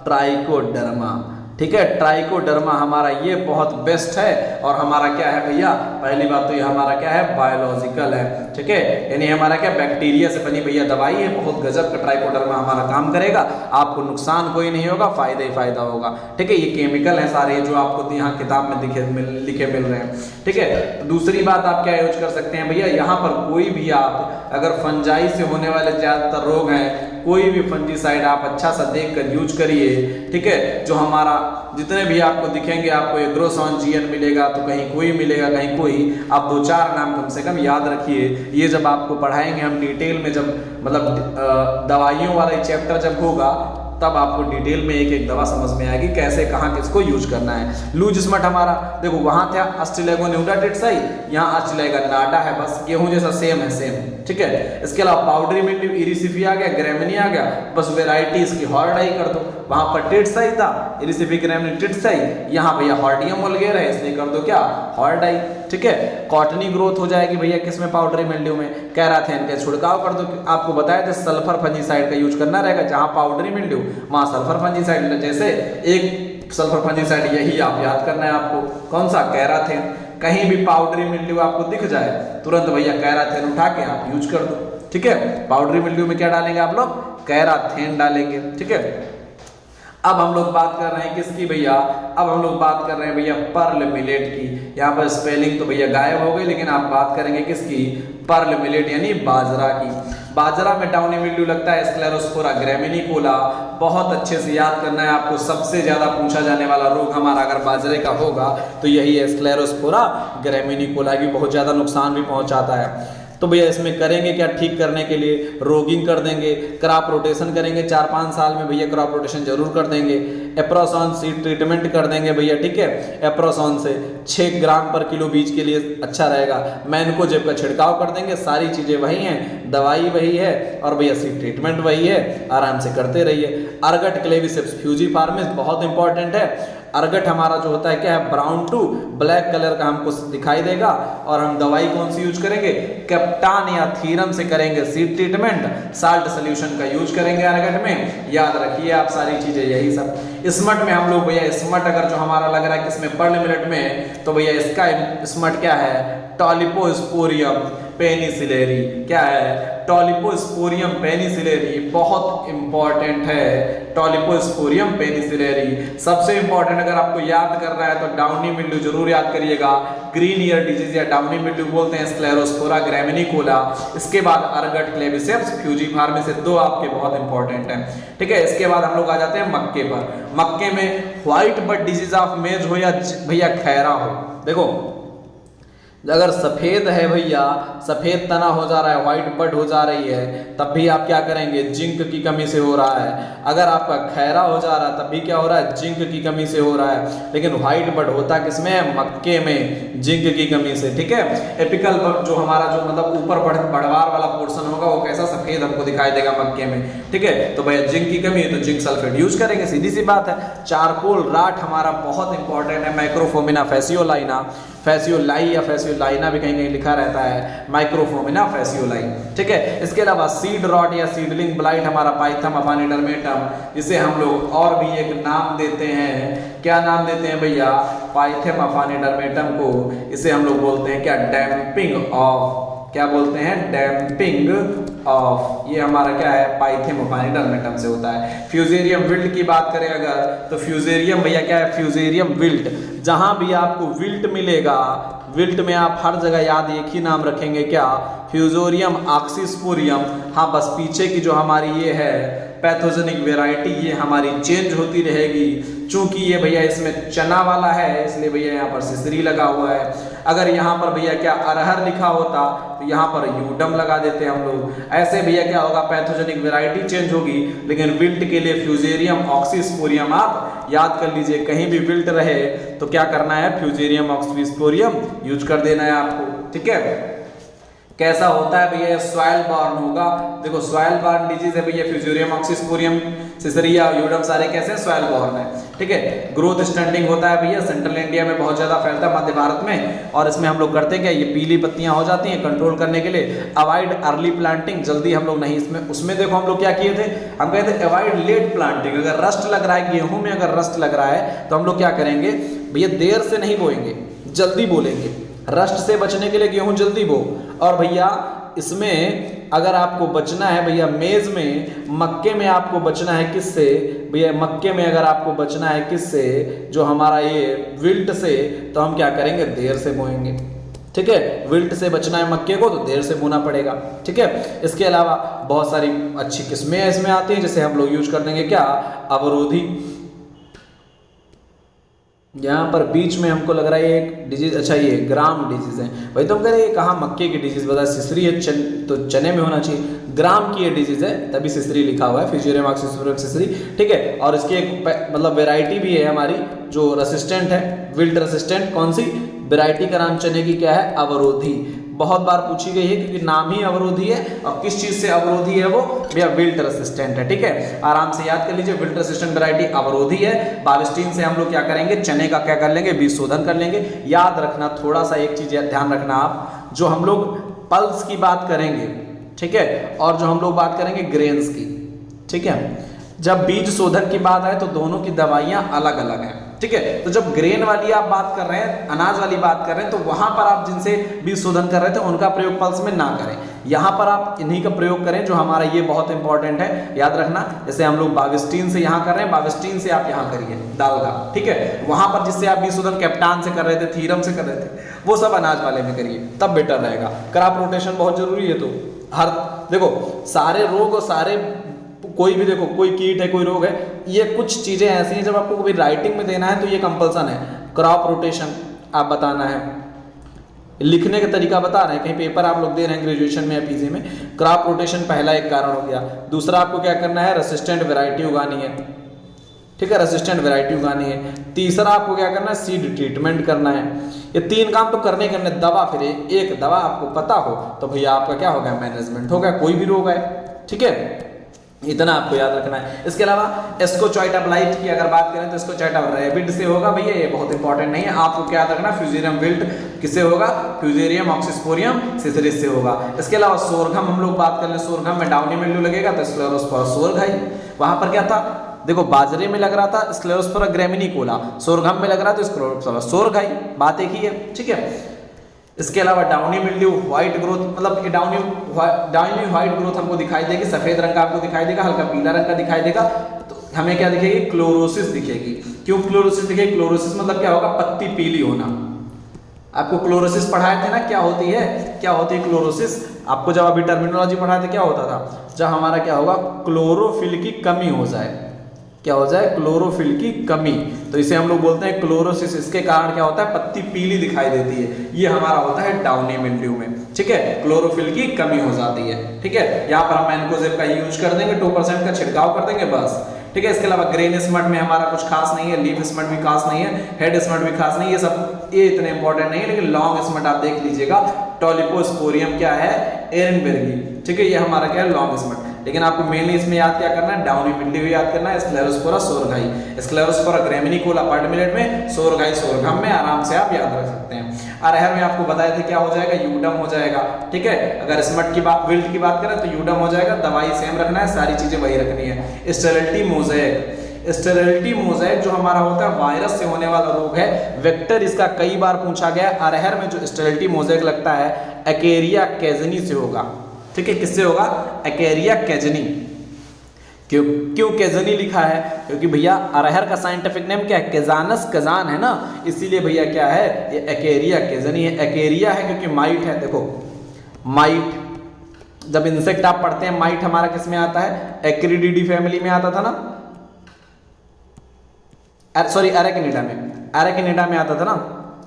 ट्राइकोडर्मा। ठीक है, ट्राइकोडर्मा हमारा ये बहुत बेस्ट है। और हमारा क्या है भैया, पहली बात तो ये हमारा क्या है, बायोलॉजिकल है। ठीक है, यानी हमारा क्या, बैक्टीरिया से बनी भैया दवाई है, बहुत गजब का ट्राइकोडर्मा हमारा काम करेगा। आपको नुकसान कोई नहीं होगा, फायदा ही फायदा होगा। ठीक है, ये केमिकल है सारे जो आपको यहाँ किताब में लिखे मिल रहे हैं। ठीक है, तो दूसरी बात आप क्या यूज कर सकते हैं भैया, यहाँ पर कोई भी आप अगर फंजाई से होने वाले ज्यादातर रोग हैं, कोई भी फंजीसाइड आप अच्छा सा देख कर यूज करिए। ठीक है, जो हमारा जितने भी आपको दिखेंगे, आपको एग्रोसॉन जीएन मिलेगा तो कहीं कोई मिलेगा, कहीं कोई। आप 2-4 नाम कम से कम याद रखिए। ये जब आपको पढ़ाएंगे हम डिटेल में, जब मतलब दवाइयों वाला चैप्टर जब होगा तब आपको डिटेल में एक एक दवा समझ में आएगी, कैसे कहाँ किसको यूज करना है। लूज स्मट हमारा देखो वहां था अस्टिलेगो न्यूडाटेट्सा, यहाँ अस्टिलेगा नाडा है, बस गेहूं जैसा सेम है, सेम। ठीक है, इसके अलावा पाउडरी मिल्ड्यू इरिसिफी आ गया, ग्रेमिनी आ गया, बस वेराइटी इसकी हॉर्डाई कर दो। वहां पर टिट्सा ही था, इरिसिफी ग्रेमिनी टिट्सा ही, यहाँ भैया हार्डियम वल्गेयर है, इसलिए कर दो क्या, हॉर्डाई। ठीक है, कॉटनी ग्रोथ हो जाएगी भैया किसमें, पाउडरी मिल्ड्यू में, कैराथेन का छिड़काव कर दो। आपको बताया था सल्फर फंजीसाइड का यूज करना रहेगा, जहां पाउडरी मिल्ड्यू वहां सल्फर फंजीसाइड। जैसे एक सल्फर फंजीसाइड यही आप याद करना है आपको, कौन सा, कैराथेन। कहीं भी पाउडरी मिल्ड्यू आपको दिख जाए तुरंत भैया कैराथेन उठा के आप यूज कर दो। ठीक है, पाउडरी मिल्ड्यू में क्या डालेंगे आप लोग, कैराथेन डालेंगे। ठीक है, अब हम लोग बात कर रहे हैं किसकी भैया, अब हम लोग बात कर रहे हैं भैया पर्ल मिलेट की। यहाँ पर स्पेलिंग तो भैया गायब हो गई, लेकिन आप बात करेंगे किसकी, पर्ल मिलेट यानी बाजरा की। बाजरा में डाउनी मिल्ड्यू लगता है, स्क्लेरोस्पोरा ग्रेमिनिकोला। बहुत अच्छे से याद करना है आपको, सबसे ज्यादा पूछा जाने वाला रोग हमारा अगर बाजरे का होगा तो यही है, स्क्लेरोस्पोरा ग्रेमिनिकोला की बहुत ज्यादा नुकसान भी पहुंचाता है। तो भैया इसमें करेंगे क्या, ठीक करने के लिए रोगिंग कर देंगे, क्रॉप रोटेशन करेंगे, 4-5 साल में भैया क्रॉप रोटेशन जरूर कर देंगे। एप्रोसॉन सीड ट्रीटमेंट कर देंगे भैया। ठीक है, एप्रोसॉन से 6 ग्राम पर किलो बीज के लिए अच्छा रहेगा। मैनकोजेब का छिड़काव कर देंगे, सारी चीजें वही हैं, दवाई वही है और भैया सीड ट्रीटमेंट वही है, आराम से करते रहिए। अर्गट क्लेविसेप्स फ्यूजीफार्मिस बहुत इंपॉर्टेंट है। अर्गट हमारा जो होता है क्या है, ब्राउन टू ब्लैक कलर का हमको दिखाई देगा। और हम दवाई कौन सी यूज करेंगे, कैप्टान या थीरम से करेंगे सीड ट्रीटमेंट। साल्ट सोल्यूशन का यूज करेंगे अर्गट में, याद रखिए आप सारी चीजें यही सब। स्मट में हम लोग भैया, स्मट अगर जो हमारा लग रहा है किसमें, पर्ल मिलेट में, तो भैया इसका स्मट क्या है, टॉलिपोस्पोरियम पेनिसिलेरी। क्या है, टॉलिपोस्पोरियम पेनिसिलेरी, बहुत इंपॉर्टेंट है टॉलिपोस्पोरियम पेनिसिलेरी। सबसे इंपॉर्टेंट अगर आपको याद करना है तो डाउनी मिल्ड्यू जरूर याद करिएगा, ग्रीन ईयर डिजीज या डाउनी मिल्ड्यू बोलते हैं, स्क्लेरोस्पोरा ग्रेमिनिकोला। इसके बाद अर्गट क्लेविसेप्स फ्यूजीफार्मिस, से 2 आपके बहुत इंपॉर्टेंट हैं। ठीक है, इसके बाद हम लोग आ जाते हैं मक्के पर। मक्के में व्हाइट बड डिजीज ऑफ मेज हो या भैया खैरा हो, देखो अगर सफेद है भैया, सफेद तना हो जा रहा है, व्हाइट बड हो जा रही है, तब भी आप क्या करेंगे, जिंक की कमी से हो रहा है। अगर आपका खैरा हो जा रहा है तब भी क्या हो रहा है, जिंक की कमी से हो रहा है। लेकिन व्हाइट बड होता किसमें है, मक्के में, जिंक की कमी से। ठीक है, एपिकल जो हमारा जो मतलब ऊपर बढ़वार वाला पोर्शन होगा वो कैसा, सफेद हमको दिखाई देगा मक्के में। ठीक है, तो भैया जिंक की कमी है तो जिंक सल्फेट यूज करेंगे, सीधी सी बात है। चारकोल राट हमारा बहुत इंपॉर्टेंट है, माइक्रोफोमिना फेसियोलाइना, फेसियोलाई या फेसियोलाइना भी कहीं कहीं लिखा रहता है, माइक्रोफोमिना फेसियोलाई। ठीक है, इसके अलावा सीड रॉट या सीडलिंग ब्लाइट हमारा पाइथम अफानिडर्मेटम, इसे हम लोग और भी एक नाम देते हैं, क्या नाम देते हैं भैया, पाइथम अफानिडर्मेटम को इसे हम लोग बोलते हैं क्या, डैम्पिंग ऑफ क्या बोलते हैं, डैम्पिंग ऑफ। ये हमारा क्या है, पाइथेमोफाइनल टर्म से होता है। फ्यूजेरियम विल्ट की बात करें अगर, तो फ्यूजेरियम भैया क्या है, फ्यूजेरियम विल्ट। जहां भी आपको विल्ट मिलेगा, विल्ट में आप हर जगह याद एक ही नाम रखेंगे, क्या, फ्यूजोरियम ऑक्सीस्पोरियम। हाँ, बस पीछे की जो हमारी ये है पैथोजेनिक वेराइटी, ये हमारी चेंज होती रहेगी। चूंकि ये भैया इसमें चना वाला है, इसलिए भैया यहाँ पर सिसरी लगा हुआ है। अगर यहाँ पर भैया क्या अरहर लिखा होता तो यहाँ पर यूडम लगा देते हम लोग। ऐसे भैया क्या होगा, पैथोजेनिक वेराइटी चेंज होगी, लेकिन विल्ट के लिए फ्यूजेरियम ऑक्सीस्पोरियम आप याद कर लीजिए। कहीं भी विल्ट रहे तो क्या करना है, फ्यूजेरियम ऑक्सीस्पोरियम यूज कर देना है आपको, ठीक है। कैसा होता है भैया, सॉइल बॉर्न होगा। देखो सॉइल बॉर्न डिजीज है भैया, फ्यूजेरियम ऑक्सीस्पोरियम, सिसरिया, यूडम, सारे कैसे हैं, सॉइल बॉर्न है, ठीक है। ग्रोथ स्टंटिंग होता है भैया, सेंट्रल इंडिया में बहुत ज्यादा फैलता है, मध्य भारत में। और इसमें हम लोग करते हैं क्या, ये पीली पत्तियां हो जाती हैं, कंट्रोल करने के लिए। अवॉइड अर्ली प्लांटिंग, जल्दी हम लोग नहीं इसमें, उसमें देखो हम लोग क्या किए थे, हम कहते थे अवॉइड लेट प्लांटिंग। अगर रस्ट लग रहा है गेहूं में, अगर रस्ट लग रहा है तो हम लोग क्या करेंगे भैया, देर से नहीं बोएंगे, जल्दी बोलेंगे। रस्ट से बचने के लिए गेहूं जल्दी बो। और भैया इसमें अगर आपको बचना है भैया, मेज में, मक्के में आपको बचना है किससे भैया, मक्के में अगर आपको बचना है किससे, जो हमारा ये विल्ट से, तो हम क्या करेंगे, देर से बोएंगे, ठीक है। विल्ट से बचना है मक्के को तो देर से बोना पड़ेगा, ठीक है। इसके अलावा बहुत सारी अच्छी किस्में इसमें आती हैं, जैसे हम लोग यूज कर देंगे क्या, अवरोधी। यहाँ पर बीच में हमको लग रहा है एक डिजीज, अच्छा ये ग्राम डिजीज है भाई। तो हम कह रहे हैं कहाँ मक्के की डिजीज बता, सिसरी है, तो चने में होना चाहिए। ग्राम की ये डिजीज है, तभी सिसरी लिखा हुआ है, फ्यूजेरियम ऑक्सीस्पोरियम सिसरी, ठीक है। और इसकी एक मतलब वेराइटी भी है हमारी जो रेसिस्टेंट है, विल्ट रेसिस्टेंट। कौन सी वेराइटी का नाम चने की क्या है, अवरोधी। बहुत बार पूछी गई है क्योंकि नाम ही अवरोधी है, और किस चीज से अवरोधी है वो भैया, विल्ट रेसिस्टेंट है, ठीक है। आराम से याद कर लीजिए, विल्ट रेसिस्टेंट वैरायटी अवरोधी है। बाविस्टीन से हम लोग क्या करेंगे, चने का क्या कर लेंगे, बीज शोधन कर लेंगे। याद रखना थोड़ा सा एक चीज ध्यान रखना आप, जो हम लोग पल्स की बात करेंगे, ठीक है, और जो हम लोग बात करेंगे ग्रेन्स की, ठीक है। जब बीज शोधन की बात आए तो दोनों की दवाइयां अलग अलग हैं, ठीक है। तो जब ग्रेन वाली आप बात कर रहे हैं, अनाज वाली बात कर रहे हैं, तो वहां पर आप जिनसे बीज शोधन कर रहे थे उनका प्रयोग पल्स में ना करें। यहाँ पर आप इन्हीं का प्रयोग करें, जो हमारा ये बहुत इंपॉर्टेंट है, याद रखना। जैसे हम लोग बाविस्टीन से यहाँ कर रहे हैं, बाविस्टीन से आप यहाँ करिए दाल का, ठीक है। वहां पर जिससे आप बीज शोधन कैप्टान से कर रहे थे, थीरम से कर रहे थे, वो सब अनाज वाले में करिए, तब बेटर रहेगा। क्रॉप रोटेशन बहुत जरूरी है। तो हर देखो सारे रोग और सारे कोई भी देखो, कोई कीट है, कोई रोग है, ये कुछ चीजें ऐसी हैं जब आपको कभी राइटिंग में देना है तो ये कंपल्सन है। क्रॉप रोटेशन आप बताना है, लिखने का तरीका बता रहे हैं, कहीं पेपर आप लोग दे रहे हैं ग्रेजुएशन में या पीजी में, क्रॉप रोटेशन पहला एक कारण हो गया। दूसरा आपको क्या करना है, रेसिस्टेंट वैरायटी उगानी है, ठीक है, रेसिस्टेंट वैरायटी उगानी है। तीसरा आपको क्या करना है, सीड ट्रीटमेंट करना है। ये तीन काम तो करने करने, दवा, फिर एक दवा आपको पता हो तो भैया आपका क्या हो गया, मैनेजमेंट हो गया, कोई भी रोग है, ठीक है। इतना आपको याद रखना है। इसके अलावा एस्कोचाइटा ब्लाइट की अगर बात करें तो एस्कोचाइटा रैबिड से होगा भैया, ये बहुत इंपॉर्टेंट नहीं है, आपको क्या याद रखना, फ्यूजेरियम विल्ट किससे होगा, फ्यूजेरियम ऑक्सीस्पोरियम सिसरिस से होगा। इसके अलावा सोरघम हम लोग बात कर ले, सोरघम में डाउनी मिल्ड्यू लगेगा तो स्क्लेरोस्पोरा सोरघाई। वहां पर क्या था, देखो बाजरे में लग रहा था स्क्लेरोस्पोरा ग्रेमिनिकोला, सोरघम में लग रहा था स्क्लेरोस्पोरा सोरघाई, बात एक ही है, ठीक है। इसके अलावा डाउनी मिल्ड्यू, व्हाइट ग्रोथ, मतलब कि डाउनी व्हाइट ग्रोथ हमको दिखाई देगी, सफेद रंग का आपको दिखाई देगा, हल्का पीला रंग का दिखाई देगा। तो हमें क्या दिखेगी, क्लोरोसिस दिखेगी। क्यों क्लोरोसिस दिखेगी, क्लोरोसिस मतलब क्या होगा, पत्ती पीली होना। आपको क्लोरोसिस पढ़ाए थे ना, क्या होती है, क्या होती है क्लोरोसिस, आपको जब अभी टर्मिनोलॉजी पढ़ाए थे क्या होता था, जब हमारा क्या होगा, क्लोरोफिल की कमी हो जाए, क्या हो जाए, क्लोरोफिल की कमी, तो इसे हम लोग बोलते हैं क्लोरोसिस। इसके कारण क्या होता है, पत्ती पीली दिखाई देती है, ये हमारा होता है डाउनी मिल्ड्यू में, ठीक है, क्लोरोफिल की कमी हो जाती है, ठीक है। यहाँ पर हम मैनकोजेब का यूज कर देंगे, 2% का छिड़काव कर देंगे बस, ठीक है। इसके अलावा ग्रेन स्मट में हमारा कुछ खास नहीं है, लीफ स्मट भी खास नहीं है, हेड स्मट भी खास नहीं है, ये सब ये इतने इंपॉर्टेंट नहीं है। लेकिन लॉन्ग स्मट आप देख लीजिएगा, टोलिपोस्पोरियम क्या है, एरनबेर्गी, ठीक है, ये हमारा क्या है, लॉन्ग स्मट। लेकिन आपको मेनली इसमें याद क्या करना है, डाउनी मिल्ड्यू याद करना है, स्क्लेरोस्पोरा सोरघाई, स्क्लेरोस्पोरा ग्रेमिनिकोला पर्डमिलेट में, सोरघाई सोरघम में, आराम से आप याद रख सकते हैं। अरहर में आपको बताया था क्या हो जाएगा, यूडम हो जाएगा, ठीक है। अगर स्मट की बात, विल्ट की बात करें तो यूडम हो जाएगा, दवाई सेम रखना है, सारी चीजें वही रखनी है। स्टेरिलिटी मोज़ेक, स्टेरिलिटी मोज़ेक जो हमारा होता है वायरस से होने वाला रोग है। वेक्टर इसका कई बार पूछा गया। अरहर में जो स्टेरिलिटी मोज़ेक लगता है एकेरिया कैजनी से होगा। ठीक है, किससे होगा? एकेरिया कैजनी। क्यों कैजनी लिखा है? क्योंकि भैया अरहर का साइंटिफिक नेम क्या है? केजानस, कजान है ना, इसीलिए भैया क्या है ये एकेरिया कैजनी है। एकेरिया है क्योंकि माइट है। देखो माइट, जब इंसेक्ट आप पढ़ते हैं माइट हमारा किस में आता है? एक्रिडिडी फैमिली में आता था ना, सॉरी एरेक्निडा में, एरेक्निडा में आता था ना,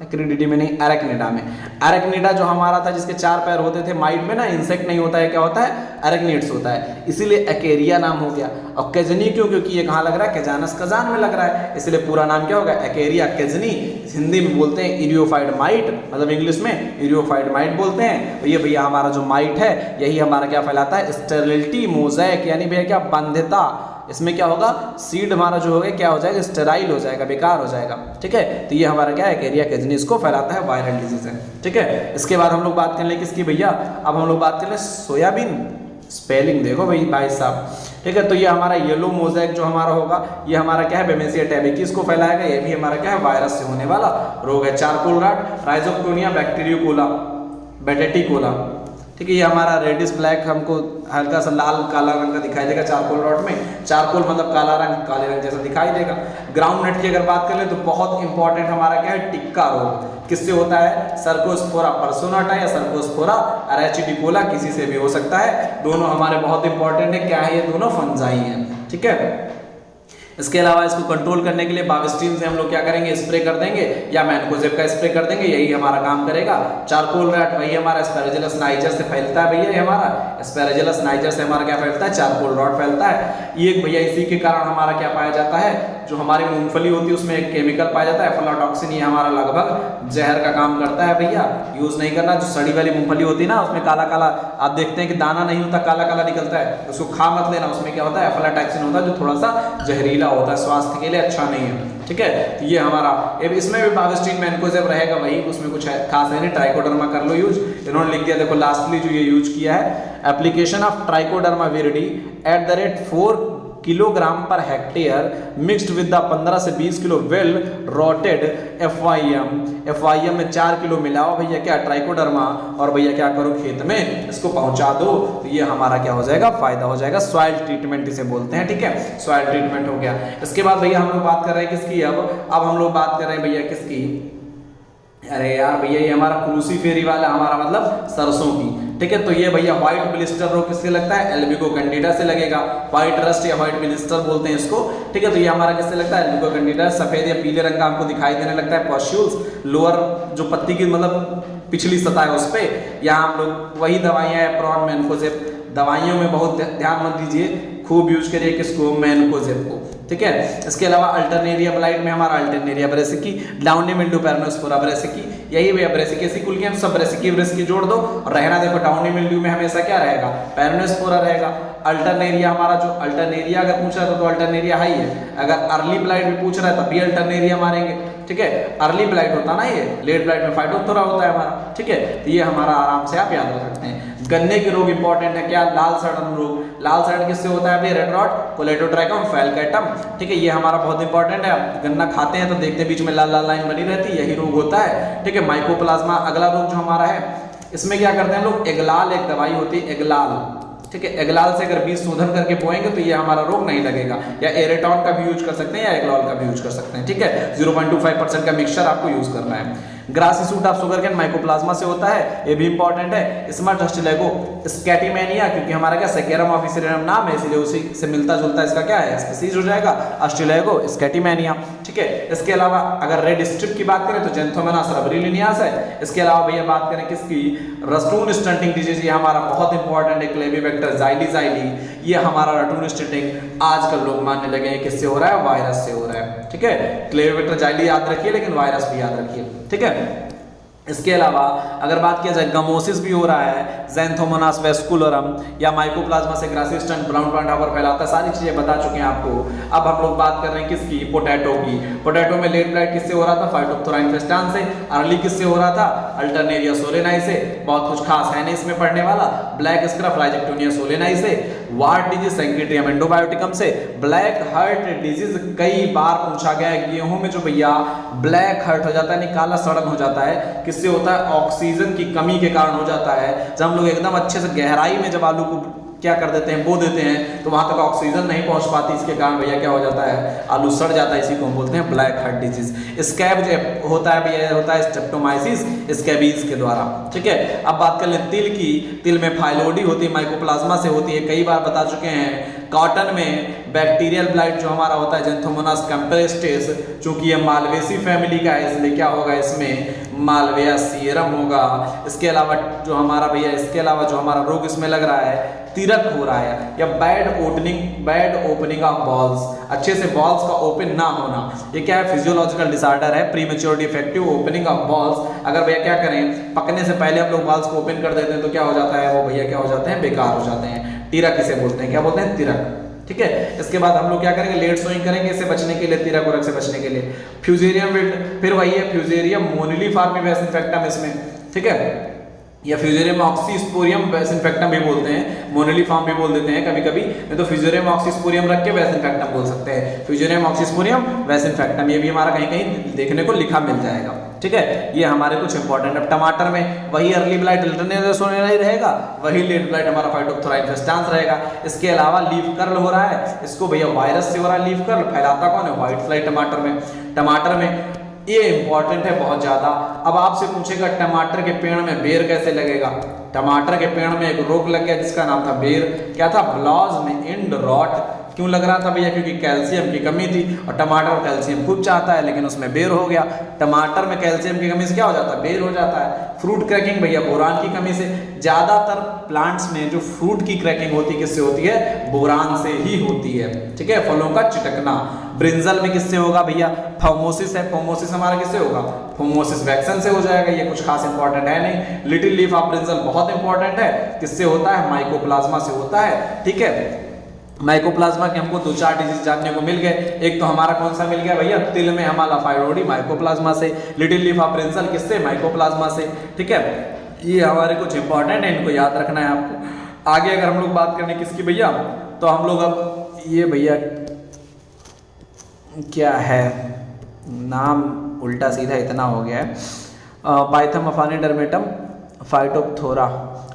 एक्रिडिडी में नहीं, एरेक्निडा में। एरेक्निडा जो हमारा था जिसके 4 पैर होते थे, माइट में ना इंसेक्ट नहीं होता है, क्या होता है? एरेक्निड्स होता है, इसीलिए एकेरिया नाम हो गया। और कैजनी क्यों? क्योंकि ये कहाँ लग रहा है? केजानस कजान में लग रहा है, इसलिए पूरा नाम क्या होगा? एकेरिया कैजनी। हिंदी में बोलते हैं इरियोफाइड माइट, मतलब इंग्लिश में इरियोफाइड माइट बोलते हैं। ये भैया हमारा जो माइट है यही हमारा क्या फैलाता है? स्टेरिलिटी मोज़ेक, यानी भैया क्या? बंध्यता। इसमें क्या होगा? सीड हमारा जो होगा क्या हो जाएगा? स्टेराइल हो जाएगा, बेकार हो जाएगा। ठीक है, तो ये हमारा क्या है? एकेरिया कैजनी, इसको फैलाता है, वायरल डिजीज है। ठीक है, इसके बाद हम लोग बात कर लें किसकी भैया? अब हम लोग बात कर लें सोयाबीन। स्पेलिंग देखो भाई साहब। ठीक है, तो ये हमारा येलो मोज़ेक जो हमारा होगा ये हमारा क्या है? बेमेसिया टैबिकिस को फैलाएगा। ये भी हमारा क्या है? वायरस से होने वाला रोग है। Charcoal rot, rhizoctonia bacteriocola, bataticola. ठीक है, ये हमारा रेडिश ब्लैक, हमको हल्का सा लाल काला रंग का दिखाई देगा चारकोल रॉट में। चारकोल मतलब काला रंग, काले रंग जैसा दिखाई देगा। ग्राउंड नट की अगर बात कर ले तो बहुत इंपॉर्टेंट हमारा क्या है? टिक्का रोग। किससे होता है? सर्कोस्पोरा पर्सोनाटा या सर्कोस्पोरा अरेचिडिकोला, किसी से भी हो सकता है। दोनों हमारे बहुत इंपॉर्टेंट है। क्या है? ये दोनों फंजाई हैं। ठीक है, इसके अलावा इसको कंट्रोल करने के लिए बाविस्टीन से हम लोग क्या करेंगे? स्प्रे कर देंगे या मैनकोजेब का स्प्रे कर देंगे, यही हमारा काम करेगा। चारकोल रॉट वही हमारा एस्पेरेजिलस नाइजर से फैलता है भैया। ये हमारा एस्पेरेजिलस नाइजर से हमारा क्या फैलता है? चारकोल रॉट फैलता है। ये भैया इसी के कारण हमारा क्या पाया जाता है? जो हमारी मूंगफली होती है उसमें एक केमिकल पाया जाता है एफलाटॉक्सिन, ये हमारा लगभग जहर का काम करता है भैया। यूज नहीं करना। जो सड़ी वाली मूंगफली होती है ना उसमें काला काला आप देखते हैं कि दाना नहीं होता, काला काला निकलता है, उसको खा मत लेना। उसमें क्या होता है? एफलाटॉक्सिन होता है जो थोड़ा सा जहरीला होता है, स्वास्थ्य के लिए अच्छा नहीं है। ठीक है, तो ये हमारा इसमें भी बाविस्टीन मैनकोजेब रहेगा वही, उसमें कुछ खास है नहीं। ट्राइकोडर्मा कर लो यूज, इन्होंने लिख दिया देखो लास्टली जो ये यूज किया है, application of trichoderma viride @ 4 kilogram पर हेक्टेयर मिक्स्ड विद द 15 से 20 किलो वेल रोटेड FYM में 4 किलो मिलाओ भैया क्या? ट्राइकोडर्मा, और भैया क्या करो? खेत में इसको पहुंचा दो। तो ये हमारा क्या हो जाएगा? फायदा हो जाएगा। सॉइल ट्रीटमेंट इसे बोलते हैं। ठीक है, सॉइल ट्रीटमेंट हो गया। इसके बाद भैया हम लोग बात कर रहे हैं किसकी? अब हम लोग बात कर रहे हैं भैया किसकी? अरे यार भैया ये हमारा क्रूसीफेरी वाला हमारा मतलब सरसों की। ठीक है, तो ये भैया व्हाइट ब्लिस्टर रोग किससे लगता है? एल्बिगो कैंडिडा से लगेगा। व्हाइट रस्ट या व्हाइट ब्लिस्टर बोलते हैं इसको। ठीक है, तो ये हमारा किससे लगता है? Albugo Candida. सफेद या पीले रंग का हमको दिखाई देने लगता है पॉस्यूल्स, लोअर जो पत्ती की मतलब पिछली सतह है उस पर। यहाँ हम लोग वही दवाइयाँ एप्रॉन, मैनकोजेब, दवाइयों में बहुत ध्यान मत दीजिए, खूब यूज करिए किसको? मैनकोजेब को। ठीक है, इसके अलावा अल्टरनेरिया ब्लाइट में हमारा Alternaria brassicae, downy mildew Peronospora brassicae, यही भैया ब्रेसिकेसी कुल के सब ब्रेसिकी जोड़ दो और रहना देखो डाउनी मिल्ड्यू में हमेशा क्या रहेगा? पेरोनोस्पोरा रहेगा। अल्टरनेरिया हमारा जो अल्टरनेरिया अगर पूछ रहा है तो अल्टरनेरिया हाई है। अगर अर्ली ब्लाइट भी पूछ रहा है तब भी अल्टरनेरिया मारेंगे। ठीक है, अर्ली ब्लाइट होता ना ये, लेट ब्लाइट में फाइटोप्थोरा होता है हमारा। ठीक है, तो ये हमारा आराम से आप याद रख सकते हैं। गन्ने के रोग इंपॉर्टेंट है क्या? लाल सड़न रोग। लाल सड़न किससे होता है? Red rot, colletotrichum, falcatum. ठीक है, ये हमारा बहुत इंपॉर्टेंट है। गन्ना खाते हैं तो देखते बीच में लाल लाल लाइन बनी रहती है, यही रोग होता है। ठीक है, माइकोप्लाज्मा अगला रोग जो हमारा है, इसमें क्या करते हैं लोग? एगलाल एक दवाई होती है, एगलाल। ठीक है, एगलाल से अगर बीज शोधन करके बोएंगे तो ये हमारा रोग नहीं लगेगा। या एरेटॉन का भी यूज कर सकते हैं या एगलॉल का भी यूज कर सकते हैं। ठीक है, 0.25% का मिक्सचर आपको यूज करना है। Grassy shoot of sugarcane mycoplasma से होता है, ये भी इंपॉर्टेंट है। स्मर्ट हस्टिलेगो स्कैटिमेनिया, क्योंकि हमारा क्या सेकेरम ऑफिसियरम नाम है इसलिए उसी से मिलता जुलता इसका क्या है? स्पीसीज हो जाएगा हस्टिलेगो स्कैटिमेनिया। ठीक है, इसके अलावा अगर रेड स्ट्रिप की बात करें तो जेंथोमेनास रबरीलिनियास है। इसके अलावा भैया बात करें किसकी? रटून स्टंटिंग डिजीज, ये हमारा बहुत इंपॉर्टेंट है। क्लेबीबैक्टर ज़ाइली, ये हमारा रटून स्टंटिंग आजकल लोग मानने लगे हैं किससे हो रहा है? वायरस से हो रहा है। ठीक है, क्लेबीबैक्टर ज़ाइली याद रखिए लेकिन वायरस भी याद रखिए। ठीक है, इसके अलावा अगर बात किया जाए गमोसिस भी हो रहा है, ज़ैंथोमोनास वेस्कुलरम या माइकोप्लाज्मा से ग्रासी स्टंट ब्राउन पॉइंट हावर फैलाता है। सारी चीजें बता चुके हैं आपको। अब हम लोग बात कर रहे हैं किसकी? पोटैटो की। पोटैटो में लेट ब्लाइट किससे हो रहा था? फाइटोप्थोरा इन्फेस्टान से। अर्ली किससे हो रहा था? अल्टरनेरिया सोलेनाई से। बहुत कुछ खास है नहीं इसमें पढ़ने वाला। ब्लैक स्क्रफ राइजेक्टोनिया सोलेनाई से। वार्ड डिजीज सेंक्रीटियम एंडोबायोटिकम से। ब्लैक हार्ट डिजीज कई बार पूछा गया है, गेहूं में जो भैया ब्लैक हार्ट हो जाता है यानी काला सड़न हो जाता है, किससे होता है? ऑक्सीजन की कमी के कारण हो जाता है। जब हम लोग एकदम अच्छे से गहराई में जब आलू को क्या कर देते हैं, बो देते हैं, तो वहां तक ऑक्सीजन नहीं पहुंच पाती, इसके कारण भैया क्या हो जाता है? आलू सड़ जाता है। इसी को हम बोलते हैं ब्लैक हार्ट डिजीज। स्कैब जो होता है भैया, होता है स्ट्रेप्टोमाइसिस स्कैबीज के द्वारा। ठीक है, अब बात कर ले तिल की। तिल में फाइलोडी होती है, माइकोप्लाज्मा से होती है, कई बार बता चुके हैं। कॉटन में बैक्टीरियल ब्लाइट जो हमारा होता है ज़ैंथोमोनास कैम्पेस्टिस, चूंकि ये मालवेसी फैमिली का है इसलिए क्या होगा? इसमें मालवेया सीरम होगा। इसके अलावा जो हमारा भैया, इसके अलावा जो हमारा रोग इसमें लग रहा है, तिरक हो रहा है या बैड ओपनिंग ऑफ बॉल्स, अच्छे से बॉल्स का ओपन ना होना, ये क्या है? फिजियोलॉजिकल डिसऑर्डर है। Premature defective opening of balls, अगर भैया क्या करें, पकने से पहले हम लोग बॉल्स को ओपन कर देते हैं तो क्या हो जाता है? वो भैया क्या हो जाते हैं? बेकार हो जाते हैं। तिरक इसे बोलते हैं, क्या बोलते हैं? तिरक। ठीक है, इसके बाद हम लोग क्या करेंगे? लेट सोइंग करेंगे इससे बचने के लिए, तिरक उरक से बचने के लिए। फ्यूजेरियम विल्ट, फिर वही है फ्यूजेरियम मोनिलीफॉर्मी वेसिनफेक्टम इसमें। ठीक है, या फ्यूजेरियम ऑक्सीस्पोरियम वेसिनफेक्टम भी बोलते हैं, मोनिलीफॉर्म भी बोल देते हैं कभी कभी, नहीं तो फ्यूजेरियम ऑक्सीस्पोरियम रख के वेसिनफेक्टम बोल सकते हैं। फ्यूजेरियम ऑक्सीस्पोरियम वेसिनफेक्टम, ये भी हमारा कहीं कहीं देखने को लिखा मिल जाएगा। ठीक है, ये हमारे कुछ इंपॉर्टेंट। अब टमाटर में वही अर्ली ब्लाइट अल्टरनेरिया रहेगा, वही लेट ब्लाइट हमारा फाइटोप्थोरा इन्फेस्टांस रहेगा। इसके अलावा लीफ कर्ल हो रहा है, इसको भैया वायरस से हो रहा है लीफ कर्ल, फैलाता कौन है? व्हाइट फ्लाई टमाटर में। टमाटर में ये इंपॉर्टेंट है बहुत ज्यादा। अब आपसे पूछेगा टमाटर के पेड़ में बेर कैसे लगेगा? टमाटर के पेड़ में एक रोग लग गया जिसका नाम था बेर। क्या था? ब्लॉज में एंड रॉट। क्यों लग रहा था भैया? क्योंकि कैल्शियम की कमी थी और टमाटर कैल्शियम खूब चाहता है, लेकिन उसमें बेर हो गया। टमाटर में कैल्शियम की कमी से क्या हो जाता है? बेर हो जाता है। फ्रूट क्रैकिंग भैया बोरान की कमी से। ज्यादातर प्लांट्स में जो फ्रूट की क्रैकिंग होती है किससे होती है? बोरान से ही होती है। ठीक है, फलों का चिटकना। ब्रिंजल में किससे होगा भैया? फोमोसिस है। फोमोसिस हमारा किससे होगा? फोमोसिस वैक्सन से हो जाएगा। ये कुछ खास इंपॉर्टेंट है नहीं। लिटिल लीफ ऑफ ब्रिंजल बहुत इंपॉर्टेंट है, किससे होता है? माइकोप्लाज्मा से होता है। ठीक है, माइकोप्लाज्मा के हमको 2-4 डिजीज जानने को मिल गए। एक तो हमारा कौन सा मिल गया भैया? तिल में हमारा फाइरोडी माइकोप्लाज्मा से, लिटिल लीफ ऑफ ब्रिंजल किससे? माइकोप्लाज्मा से। ठीक है, ये हमारे कुछ इंपॉर्टेंट है, इनको याद रखना है आपको। आगे अगर हम लोग बात करें किसकी भैया, तो हम लोग अब ये भैया क्या है, नाम उल्टा सीधा इतना हो गया है, पाइथम अफानी डर्मेटम फाइटोप्थोरा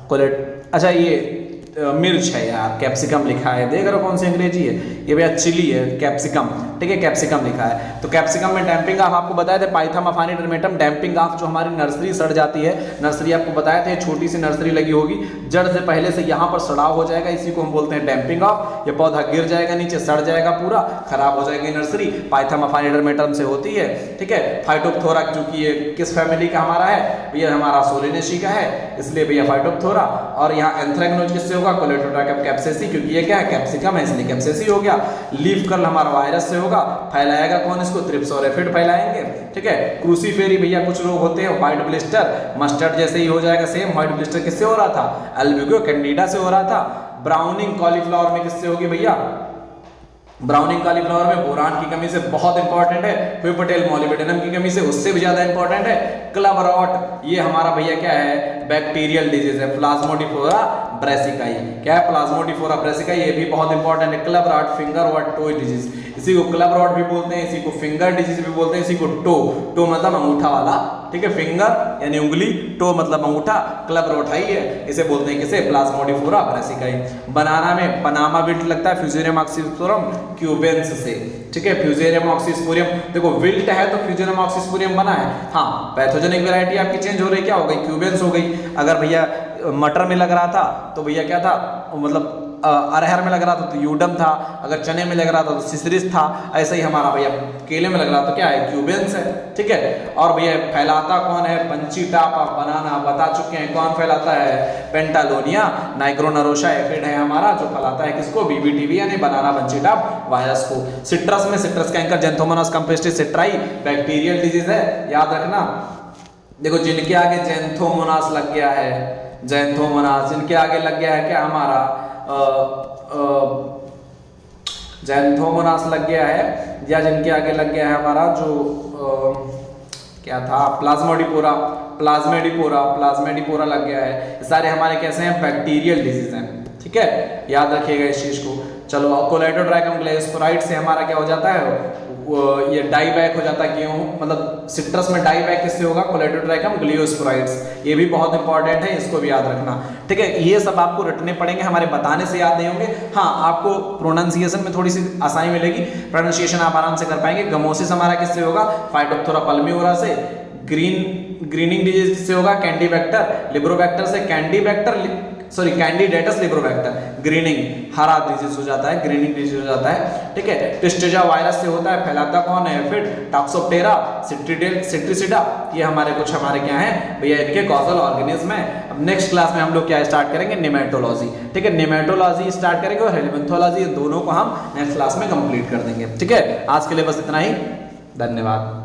कोलेट। अच्छा, ये मिर्च है यार, कैप्सिकम लिखा है, देख रहे हो कौन सी अंग्रेजी है? ये भैया चिली है, कैप्सिकम। ठीक है, कैप्सिकम लिखा है। तो कैप्सिकम में डैम्पिंग ऑफ आपको बताया था, पाइथम अफानी डर्मेटम डैम्पिंग ऑफ जो हमारी नर्सरी सड़ जाती है, नर्सरी आपको बताया था, छोटी सी नर्सरी लगी होगी, जड़ से पहले से यहाँ पर सड़ाव हो जाएगा, इसी को हम बोलते हैं डैम्पिंग ऑफ। ये पौधा गिर जाएगा नीचे, सड़ जाएगा, पूरा खराब हो जाएगी नर्सरी, पाइथम अफानी डर्मेटम से होती है। ठीक है, फाइटोप्थोरा क्योंकि ये किस फैमिली का हमारा है भैया? हमारा सोलेनेसी का है, इसलिए भैया फाइटोप्थोरा। और यहाँ एंथ्रेक्नोज किससे होगा? कोलेटोट्राकम कैप्सेसी, क्योंकि ये क्या है? कैप्सिकम है, इसलिए कैप्सेसी हो गया। लीफ कर्ल हमारा वायरस से होगा, फैलाएगा कौन इसको? थ्रिप्स और एफिड फैलाएंगे। ठीक है, क्रूसीफेरी भैया कुछ रोग होते हैं, व्हाइट ब्लिस्टर, मस्टर्ड जैसे ही हो जाएगा सेम। व्हाइट ब्लिस्टर किससे हो रहा था? अल्बिगो कैंडिडा से हो रहा था। ब्राउनिंग कॉलीफ्लावर में किससे होगी भैया? ब्राउनिंग कॉलीफ्लावर में बोरान की कमी से बहुत इंपॉर्टेंट है। प्यूपटेल मॉलिबेडेनम की कमी से, उससे भी ज्यादा इंपॉर्टेंट है। क्लब रॉट, ये हमारा भैया क्या है? बैक्टीरियल डिजीज है, प्लाज्मोडिफोरा ब्रेसिकाई। क्या है? प्लाज्मोडिफोरा ब्रेसिकाई, ये भी बहुत इंपॉर्टेंट है। Club rot, finger rot, toe disease, इसी को क्लब रॉट भी बोलते हैं, इसी को फिंगर डिजीज भी बोलते हैं, इसी को टो मतलब अंगूठा वाला। ठीक है, फिंगर यानी उंगली, टो मतलब अंगूठा, क्लब रॉट है, इसे बोलते हैं किसे? प्लाज्मोडिफोरा ब्रेसिकाई। बनाना में पनामा विल्ट लगता है, फ्यूजेरियम ऑक्सीस्पोरियम क्यूबेंस से। ठीक है, फ्यूजेरियम ऑक्सीस्पोरियम, देखो विल्ट है तो फ्यूजेरियम ऑक्सीस्पोरियम बना है। हाँ, पैथोजेनिक वैरायटी आपकी चेंज हो रही, क्या हो गई? क्यूबेंस हो गई। अगर भैया मटर में लग रहा था तो भैया क्या था? मतलब अरहर में लग रहा था तो यूडम था, अगर चने में लग रहा था तो सिसरिस था। ऐसे ही हमारा भैया केले में लग रहा तो क्या है? क्यूबेंस है। ठीक है, और भैया फैलाता कौन है? बंची टॉप ऑफ बनाना, बता चुके हैं कौन फैलाता है? पेंटालोनिया नाइग्रोनरोसा एफिड है हमारा, जो फैलाता है किसको? बीबीटीवी यानी बनाना बंची टॉप वायरस को। सिट्रस में citrus canker xanthomonas campestris citri bacterial disease है, याद रखना। देखो जिनके आगे ज़ैंथोमोनास लग गया है, ज़ैंथोमोनास जिनके आगे लग गया है क्या हमारा? ज़ैंथोमोनास लग गया है, या जिनके आगे लग गया है हमारा जो क्या था? प्लाज्मोडिफोरा प्लाज्मेडिपोरा लग गया है, ये सारे हमारे कैसे हैं, बैक्टीरियल डिजीज हैं। ठीक है, याद रखिएगा इस चीज को। चलो, कोलेडोड्रैकम ग्लेयोस्पोराइड से हमारा क्या हो जाता है, ये डाईबैक हो जाता है। क्यों, मतलब सिट्रस में डाईबैक किससे होगा, कोलेडोड्रैकम ग्लियोस्पोराइड्स। ये भी बहुत इंपॉर्टेंट है, इसको भी याद रखना। ठीक है, ये सब आपको रटने पड़ेंगे, हमारे बताने से याद नहीं होंगे। हाँ, आपको प्रोनाउंसिएशन में थोड़ी सी आसानी मिलेगी, प्रोनाउंसिएशन आप आराम से कर पाएंगे। गमोसिस हमारा किससे होगा, फाइटोप्थोरा पल्मीओरा से। ग्रीनिंग डिजीज से होगा कैंडीबैक्टर लिब्रोबैक्टर से, कैंडिडेटस लिब्रोबैक्टर। ग्रीनिंग हरा डिजीज हो जाता है, ग्रीनिंग डिजीज हो जाता है। ठीक है, टिस्टेजा वायरस से होता है, फैलाता कौन है, फिर टॉक्सोप्टेरा सिट्रिसिडा। ये हमारे क्या है भैया, इनके कॉजल ऑर्गेनिज्म है। अब नेक्स्ट क्लास में हम लोग क्या स्टार्ट करेंगे, निमेटोलॉजी। ठीक है, निमेटोलॉजी स्टार्ट करेंगे और हेलिमेंथोलॉजी, दोनों को हम नेक्स्ट क्लास में कंप्लीट कर देंगे। ठीक है, आज के लिए बस इतना ही, धन्यवाद।